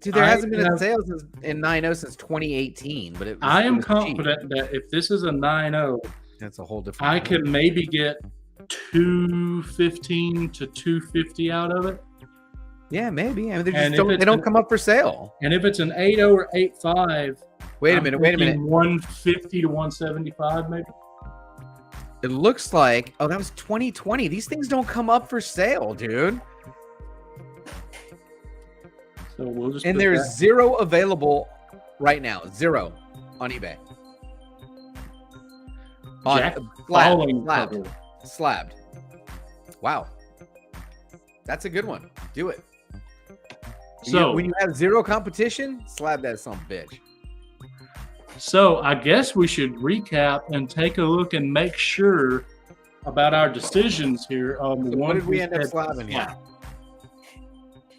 dude, there hasn't been a sale in 9.0 since 2018. But I am confident that if this is a 9.0, that's a whole different. I can maybe get 215 to 250 out of it. Yeah, maybe. I mean, they don't come up for sale. And if it's an 8.0 or 8.5, wait a minute. 150 to 175, maybe. It looks like that was 2020. These things don't come up for sale, dude. So we'll just and there's zero available right now. Zero on eBay. Slabbed. Wow. That's a good one. Do it. So when you have zero competition, slab that son bitch. So I guess we should recap and take a look and make sure about our decisions here on the one. What did we end up slabbing here?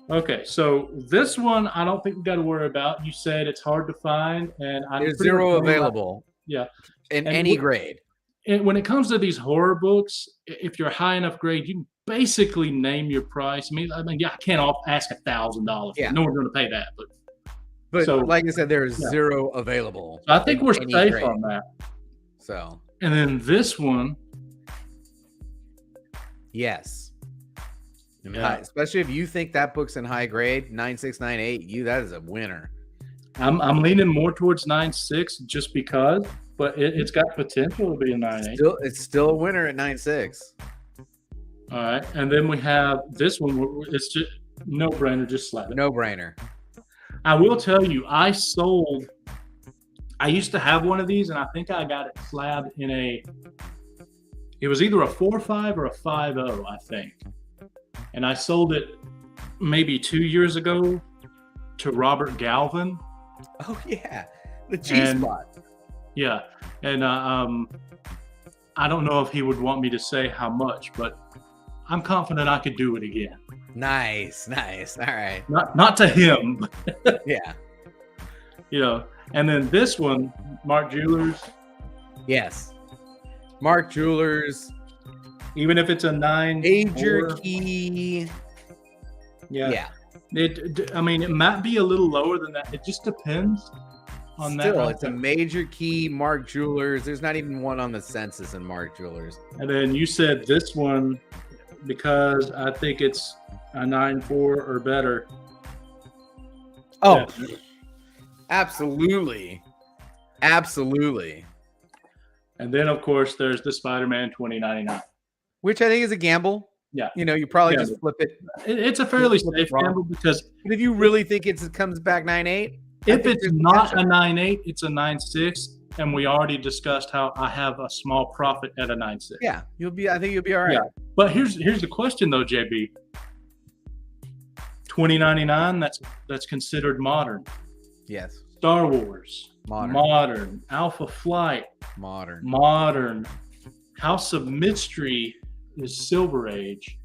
Okay, so this one I don't think we got to worry about. You said it's hard to find, and there's zero available. Yeah, in any grade. And when it comes to these horror books, if you're high enough grade, you can basically name your price. I mean, yeah, I can't ask $1,000. Yeah. No one's going to pay that. But so, like I said, there's zero available. So I think we're safe on that. So. And then this one. Yes. I mean, especially if you think that book's in high grade, 9.6, 9.8, that is a winner. I'm leaning more towards 9.6 just because. But it's got potential to be a 9.8. It's still a winner at 9.6. All right, and then we have this one. It's just no brainer, just slap it. No brainer. I will tell you, I used to have one of these, and I think I got it slabbed in it was either a 4.5 or a 5.0, I think. And I sold it maybe 2 years ago to Robert Galvin. Oh yeah, the G-spot. Yeah, and I don't know if he would want me to say how much, but I'm confident I could do it again. Nice. All right. Not to him. Yeah. And then this one, Mark Jewelers. Yes. Mark Jewelers. Even if it's a 9. Major key. Yeah. It might be a little lower than that. It just depends. Still, it's a major key Mark Jewelers. There's not even one on the census in Mark Jewelers. And then you said this one because I think it's a 9.4 or better. Oh, yeah. Absolutely. And then, of course, there's the Spider-Man 2099. Which I think is a gamble. Yeah. You probably just flip it. It's a fairly safe gamble because but if you really think it comes back 9.8, if it's not a 9.8, it's a 9.6. And we already discussed how I have a small profit at a 9.6. Yeah, I think you'll be all right. Yeah. But here's the question though, JB. 2099, that's considered modern. Yes. Star Wars. Modern. Alpha Flight. Modern. House of Mystery is Silver Age.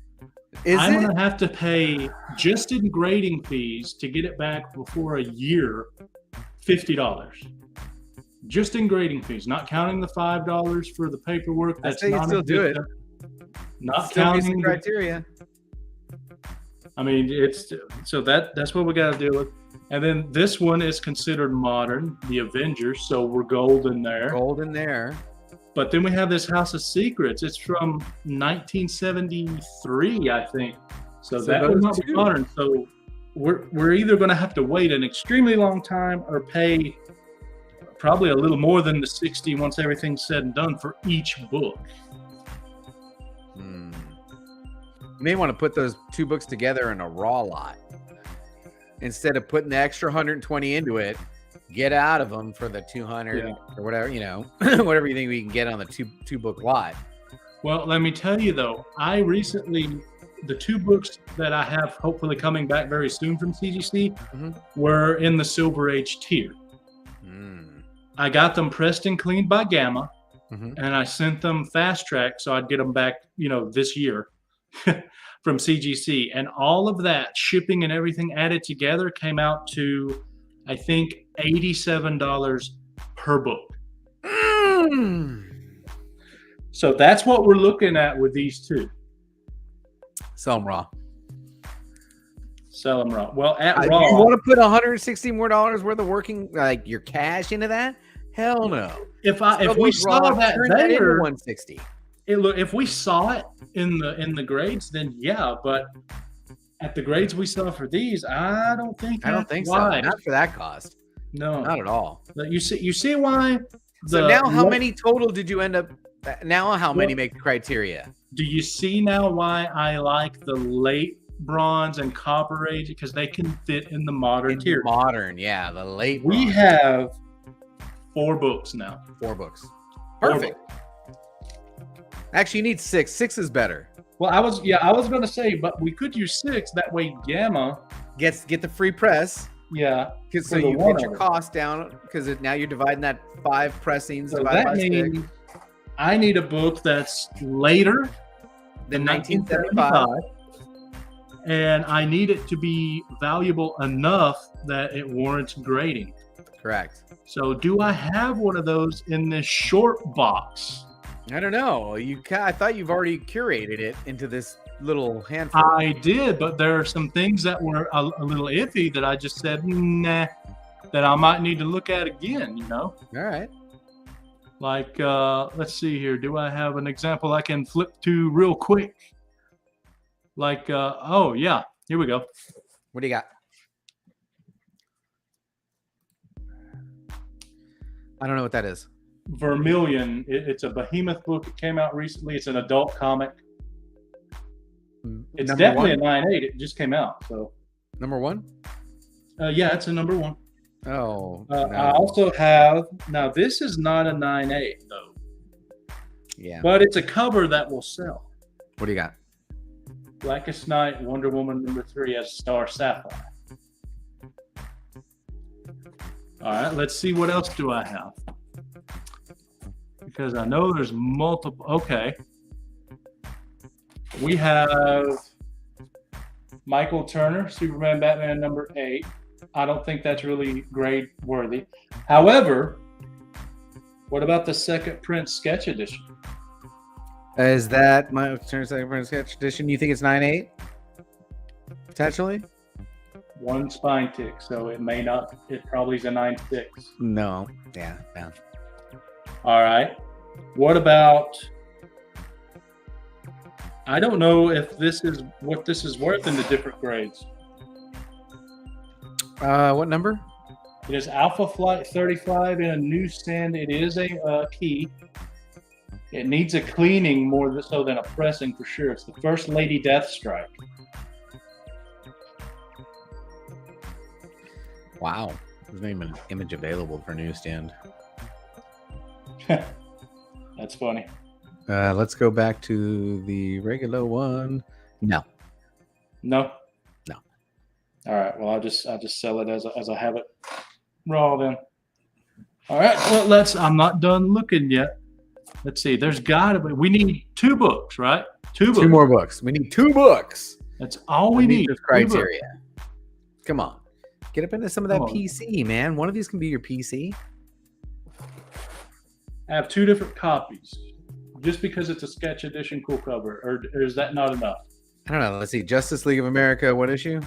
I'm going to have to pay just in grading fees to get it back before a year, $50. Just in grading fees, not counting the $5 for the paperwork. That's you still do it. Not still counting the criteria. I mean, that's what we got to deal with. And then this one is considered modern, the Avengers, so we're golden there. But then we have this House of Secrets. It's from 1973, I think. So that would not be modern. So we're either going to have to wait an extremely long time or pay probably a little more than the 60 once everything's said and done for each book. You may want to put those two books together in a raw lot. Instead of putting the extra 120 into it, get out of them for the 200 or whatever, whatever you think we can get on the two book lot. Well, let me tell you though, the two books that I have hopefully coming back very soon from CGC were in the Silver Age tier. I got them pressed and cleaned by Gamma, and I sent them fast track so I'd get them back, this year from CGC. And all of that shipping and everything added together came out to, I think, $87 per book. So that's what we're looking at with these two. Sell them raw. Well, at raw, you want to put $160 more worth of working your cash into that? Hell no. If we saw that there, 160. If we saw it in the grades, then yeah. But at the grades we saw for these, I don't think so. Not for that cost. No, not at all. You see why? So now, how many total did you end up? Now, how many make the criteria? Do you see now why I like the late bronze and copper age? Because they can fit in the modern tier. Modern, yeah, the late. We have 4 books now. 4 books. Perfect. Actually, you need 6. 6 is better. Well, I was going to say, but we could use 6. That way, Gamma get the free press. Yeah. So you get your cost down because now you're dividing that 5 pressings. So that means I need a book that's later than 1975. And I need it to be valuable enough that it warrants grading. Correct. So do I have one of those in this short box? I don't know. I thought you've already curated it into this little handful. I did, but there are some things that were a little iffy that I just said, nah, that I might need to look at again, All right. Like, let's see here. Do I have an example I can flip to real quick? Like, oh, yeah. Here we go. What do you got? I don't know what that is. Vermilion. It's a Behemoth book. It came out recently. It's an adult comic. It's number definitely 1? A 9.8. It just came out. So number 1? Yeah, it's a number 1. Oh. No. I also have, now this is not a 9.8 though. Yeah. But it's a cover that will sell. What do you got? Blackest Night, Wonder Woman #3 as Star Sapphire. All right, let's see what else do I have. Because I know there's multiple. Okay. We have Michael Turner, Superman Batman #8. I don't think that's really grade worthy. However, what about the second print sketch edition? Is that my Turner second print sketch edition? You think it's 9.8? Potentially? 1 spine tick, so it may not. It probably is a 9.6. No. Yeah. No. All right. What about? I don't know if this is what this is worth in the different grades. What number? It is Alpha Flight 35 in a newsstand. It is a key. It needs a cleaning more so than a pressing for sure. It's the First Lady Deathstrike. Wow. There's not even an image available for newsstand. That's funny. Let's go back to the regular one. No. No. No. All right. Well, I'll just sell it as I have it raw then. All right. Well, I'm not done looking yet. Let's see. There's got to be. We need 2 books, right? 2 books. 2 more books. We need 2 books. That's all we need. This criteria. Come on. Get up into some of that PC, man. One of these can be your PC. I have 2 different copies. Just because it's a sketch edition cool cover, or is that not enough? I don't know. Let's see. Justice League of America. What issue?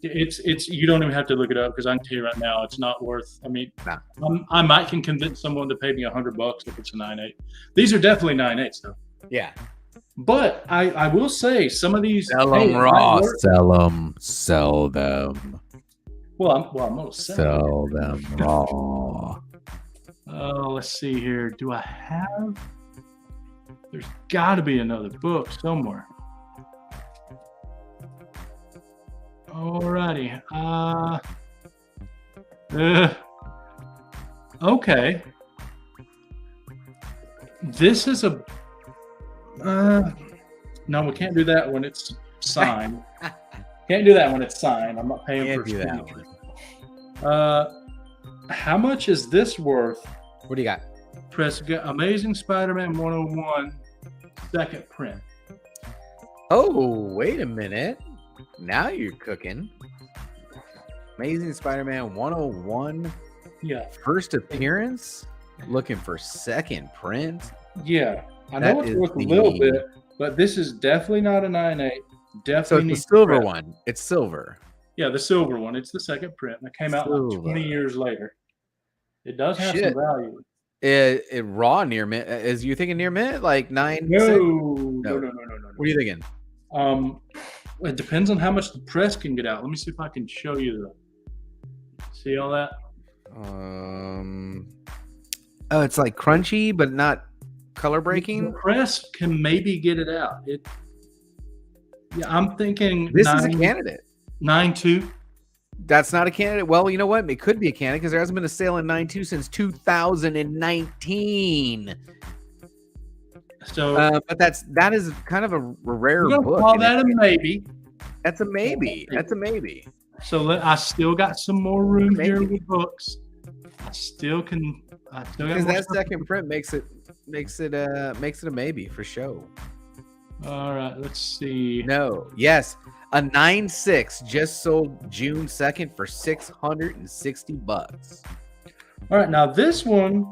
It's you don't even have to look it up because I can tell you right now it's not worth. I mean, nah. I might can convince someone to pay me $100 if it's a 9.8. These are definitely 9.8s though. Yeah. But I will say some of these sell them raw. Sell them. Well, I'm gonna sell them raw. Let's see here. Do I have? There's got to be another book somewhere. Alrighty. Okay. This is a. No, we can't do that when it's signed. Can't do that when it's signed. I'm not paying for that one. How much is this worth? What do you got? Amazing Spider-Man 101 second print. Oh, wait a minute. Now you're cooking. Amazing Spider-Man 101. Yeah. First appearance. Looking for second print. Yeah. I know it's worth a little bit, but this is definitely not a 9.8. Definitely. So it's the silver one. It's silver. Yeah, the silver one. It's the second print. That came out like 20 years later. It does have some value. It raw near mint. Is you thinking near mint? Like 9? No. What are you thinking? It depends on how much the press can get out. Let me see if I can show you see all that? Oh, it's like crunchy, but not color breaking. The press can maybe get it out. Yeah, I'm thinking this is a candidate. 9.2. That's not a candidate. Well, you know what? It could be a candidate because there hasn't been a sale in 9.2 since 2019. So, but that is kind of a rare book. Call that a maybe. That's a maybe. That's a maybe. So I still got some more room here with books. I still got because that second print makes it a maybe for show. All right, let's see. No, yes, a 9.6 just sold June 2nd for $660. All right, now this one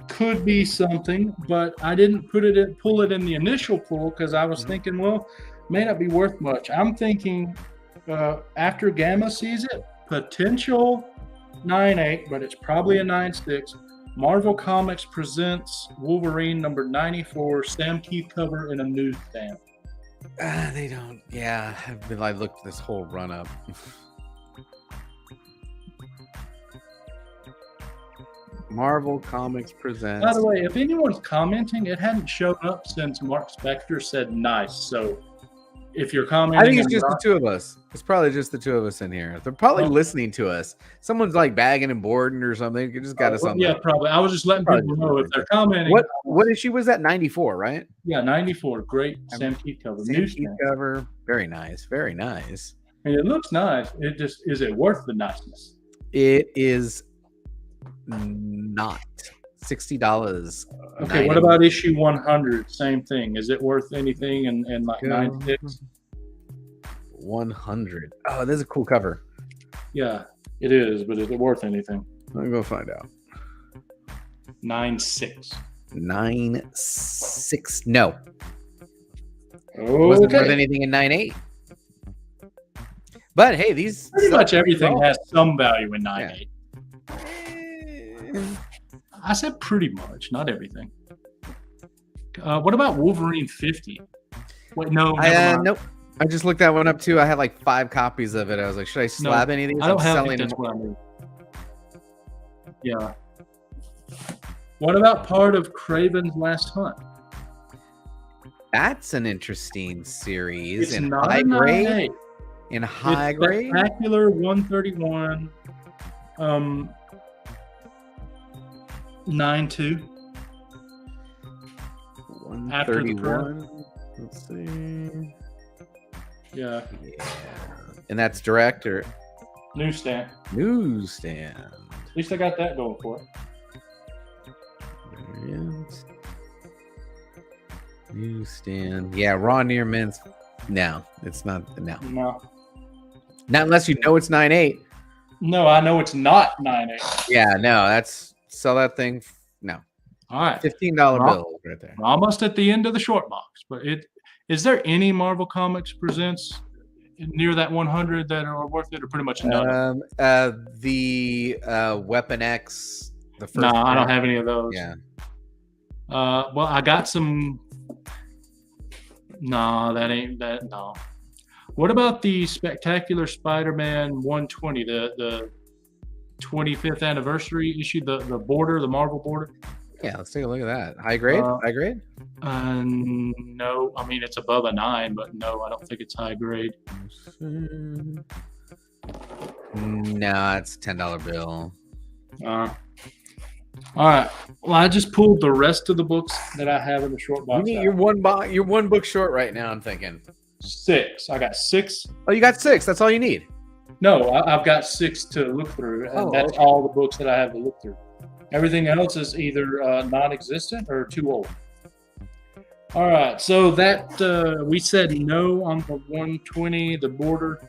could be something, but I didn't pull it in the initial pull because I was thinking, well, may not be worth much. I'm thinking after Gamma sees it, potential 9.8, but it's probably a 9.6. Marvel Comics presents Wolverine number 94, Sam Keith cover in a newsstand. They don't. Yeah, I looked this whole run up. Marvel Comics presents. By the way, if anyone's commenting, it hadn't shown up since Mark Spector said nice. So if you're commenting, I think it's just the two of us. It's probably just the two of us in here. They're probably listening to us. Someone's like bagging and boarding or something. You just got us on. Yeah, probably. I was just letting people know if they're commenting. What issue was that? 94, right? Yeah, 94. Great Sam Keith cover. Sam Keith cover. Very nice. Very nice. And it looks nice. It just is it worth the niceness? It is not. $60. Okay, what about issue 100? Same thing. Is it worth anything? And like 9.6? 100. Oh, this is a cool cover. Yeah, it is, but is it worth anything? Let me go find out. 9.6. 9.6. No. Oh, it wasn't worth anything in 9.8. But hey, these pretty much everything has some value in 9.8. Yeah. I said pretty much, not everything. What about Wolverine 50? Wait, no. Nope. I just looked that one up too. I had like 5 copies of it. I was like, should I slab any of these? I don't have that's what I mean. Yeah. What about part of Kraven's Last Hunt? That's an interesting series It's in not high a grade. 9.8. In high grade, Spectacular 131. 9.2. 131. Let's see. Yeah. Yeah. And that's direct or Newsstand. newsstand. At least I got that going for it. There it is. Newsstand. Yeah, Raw Near Men's. No, it's not. No. No. Not unless you know it's 9.8. No, I know it's not 9.8. Yeah, no, that's sell that thing. No. All right. $15 Well, bill right there. We're almost at the end of the short box, but is there any Marvel Comics Presents near that 100 that are worth it, or pretty much none? The Weapon X. The first. No, I part. don't have any of those. Yeah. Well, I got some. No, that ain't that. No. What about the Spectacular Spider-Man 120, the 25th anniversary issue, the border, the Marvel border? Yeah, let's take a look at that. High grade? High grade? No, I mean it's above a 9, but no, I don't think it's high grade. No, it's $10 bill. All right. Well, I just pulled the rest of the books that I have in the short box. You're one book short right now. I'm thinking 6. I got 6. Oh, you got 6. That's all you need. No, I've got 6 to look through, and that's okay. all the books that I have to look through. Everything else is either non-existent or too old. All right, so that we said no on the 120, the border.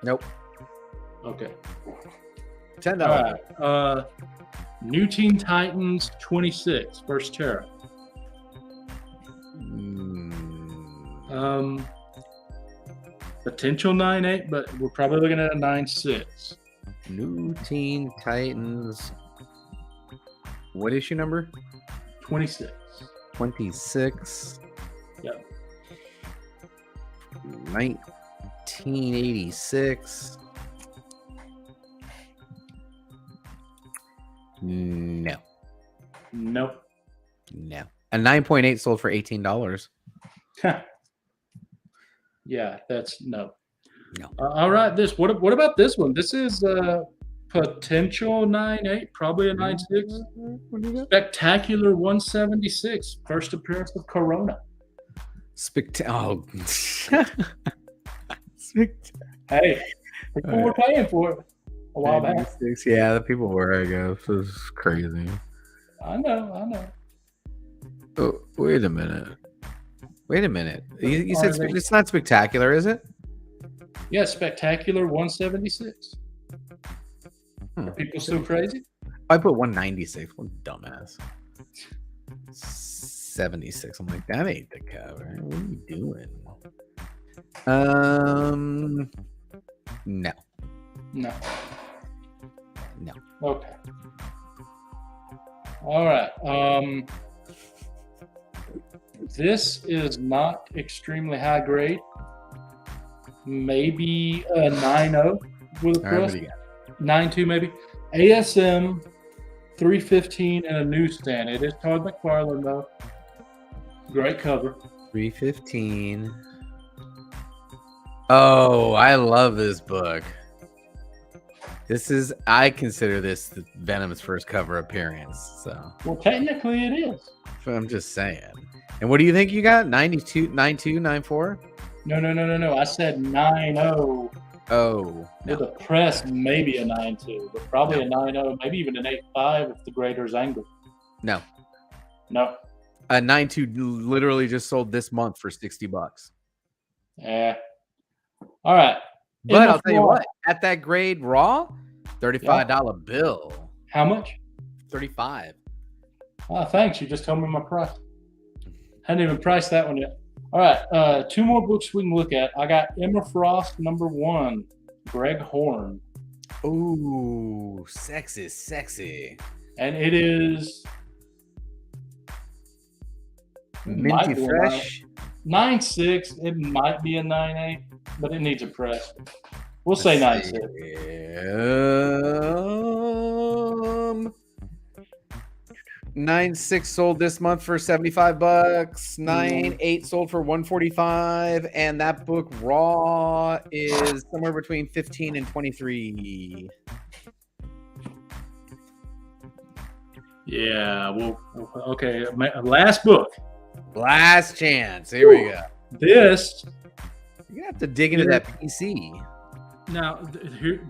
Nope. Okay. $10. All right. New Teen Titans 26, First Terra. Potential 9.8, but we're probably looking at a 9.6. New Teen Titans. What issue number? 26. 26. Yep. 1986. No. Nope. No. A 9.8 sold for $18. Yeah, that's no. No. All right, what about this one? This is potential 9.8, probably a 9.6. Spectacular 176, first appearance of Corona. Hey, people were paying for it a while back. Yeah, the people were, I guess. It was crazy. I know. Oh, wait a minute. You said it's not spectacular, is it? Yeah, Spectacular 176. Are people so crazy? I put 196. What dumbass. 76. I'm like, that ain't the cover. What are you doing? No. No. No. Okay. All right. This is not extremely high grade. Maybe a 9.0 with a press. 9.2 maybe. ASM 315 and a newsstand. It is Todd McFarlane though. Great cover. 315. Oh, I love this book. I consider this Venom's first cover appearance. So. Well, technically it is. I'm just saying. And what do you think you got? 92, 92, 94? No. I said 9.0. Oh. With a press, maybe a 9.2, but probably a 9.0, maybe even an 8.5 if the grader's angled. No. A 9.2 literally just sold this month for $60. Yeah. All right. But I'll tell you what, at that grade raw, $35 bill. How much? $35. Oh, thanks. You just told me my price. Hadn't even priced that one yet. All right. 2 more books we can look at. I got Emma Frost, #1, Greg Horn. Ooh, sexy. And it is minty fresh. 9.6. It might be a 9.8, but it needs a press. We'll say 9.6. 9.6 sold this month for $75. 9.8 sold for $145, and that book raw is somewhere between 15 and 23. Yeah. Well, okay. Last book. Last chance. Here we go. This. You're gonna have to dig into that PC. Now,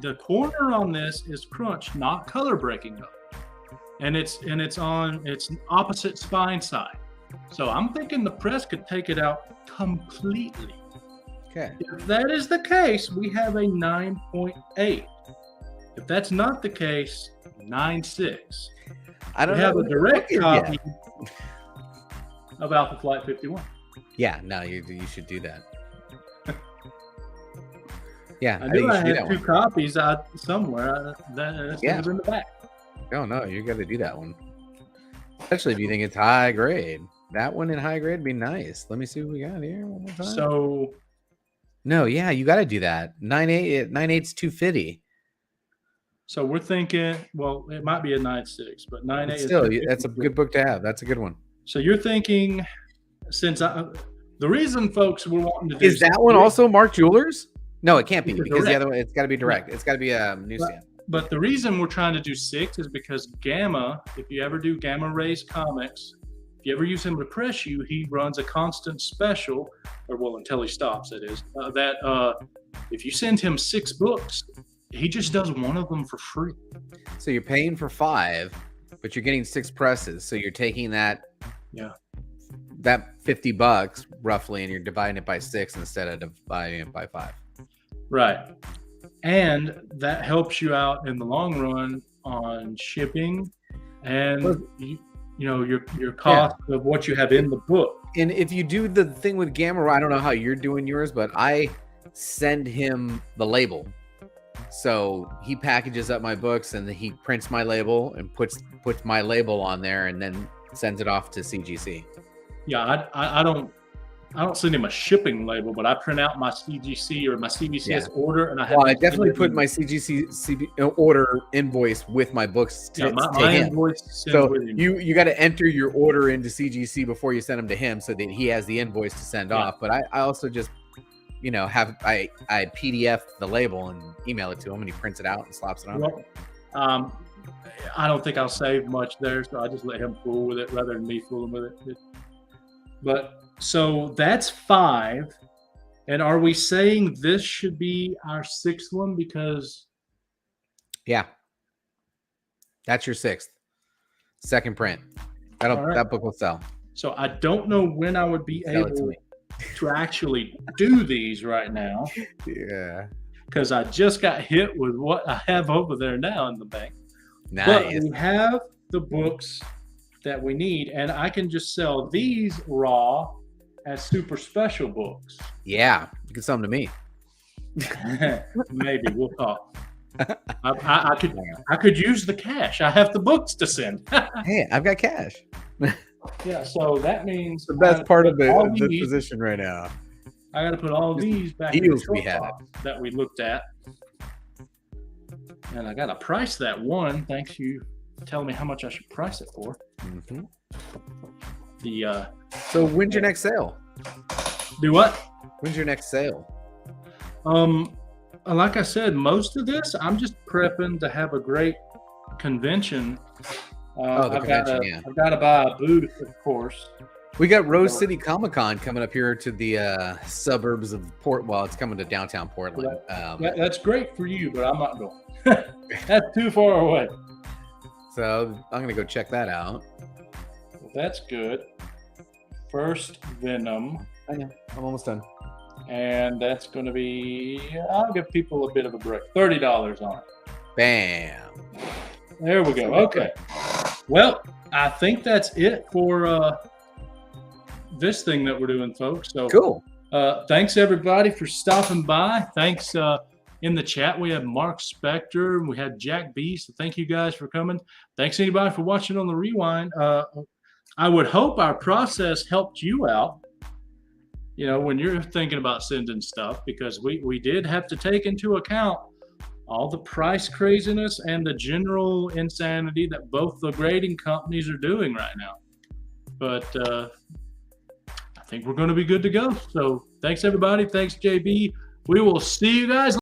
the corner on this is crunch, not color breaking though, and it's on its opposite spine side. So I'm thinking the press could take it out completely. Okay. If that is the case, we have a 9.8. If that's not the case, 9.6. I don't We know. have a direct copy of Alpha Flight 51. Yeah, no, you should do that. Yeah, I knew think you I should do had that two one. copies somewhere. That's Yeah. in the back. No, you got to do that one. Especially if you think it's high grade. That one in high grade would be nice. Let me see what we got here one more time. So No, yeah, you got to do that. 9.8's 250. So we're thinking, well, it might be a 9.6, but 9.8 But is still, 250. that's a good book to have. That's a good one. So you're thinking, the reason folks were wanting to do Is that one also Mark Jewelers? No, it can't be It's a because the direct. other one, it's got to be direct. It's got to be a newsstand. But the reason we're trying to do 6 is because Gamma, if you ever do Gamma Rays Comics, if you ever use him to press you, he runs a constant special, or well, until he stops, it is, that if you send him 6 books, he just does one of them for free. So you're paying for 5, but you're getting 6 presses. So you're taking that $50 roughly, and you're dividing it by 6 instead of dividing it by 5. Right. And that helps you out in the long run on shipping and your cost of what you have in the book. And if you do the thing with Gamma, I don't know how you're doing yours, but I send him the label. So he packages up my books and he prints my label and puts my label on there and then sends it off to CGC. Yeah, I don't send him a shipping label, but I print out my CGC or my CBCS order, and I definitely put my CGC order invoice with my books to my him. invoice. So you got to enter your order into CGC before you send them to him, so that he has the invoice to send off. But I also just I PDF the label and email it to him, and he prints it out and slaps it on. Well, I don't think I'll save much there, so I just let him fool with it rather than me fooling with it. But so that's 5. And are we saying this should be our 6th one? Because that's your 6th, second print. That book will sell. So I don't know when I would be able to actually do these right now. Yeah. Because I just got hit with what I have over there now in the bank. Nice. But we have the books that we need, and I can just sell these raw as super special books. Yeah, you can sell them to me. Maybe we'll talk. I could use the cash. I have the books to send. Hey, I've got cash. Yeah, so that means the best part of the position right now. I got to put all these back in the short box that we looked at, and I got to price that one. Thanks you for telling me how much I should price it for. Mm-hmm. So when's your next sale? Do what? When's your next sale? Like I said, most of this I'm just prepping to have a great convention. I've got to buy a booth, of course. We got Rose City Comic-Con coming up here to the suburbs of Port. Well, it's coming to downtown Portland. That's great for you, but I'm not going. That's too far away. So I'm gonna go check that out. Well, that's good. First Venom. I know. I'm almost done. And that's going to be, I'll give people a bit of a break. $30 on it. Bam. There we go. Okay. Well, I think that's it for this thing that we're doing, folks. So cool. Thanks everybody for stopping by. Thanks in the chat. We had Mark Spector and we had Jack B. So thank you guys for coming. Thanks anybody for watching on the rewind. I would hope our process helped you out, when you're thinking about sending stuff, because we did have to take into account all the price craziness and the general insanity that both the grading companies are doing right now. But I think we're going to be good to go. So thanks, everybody. Thanks, JB. We will see you guys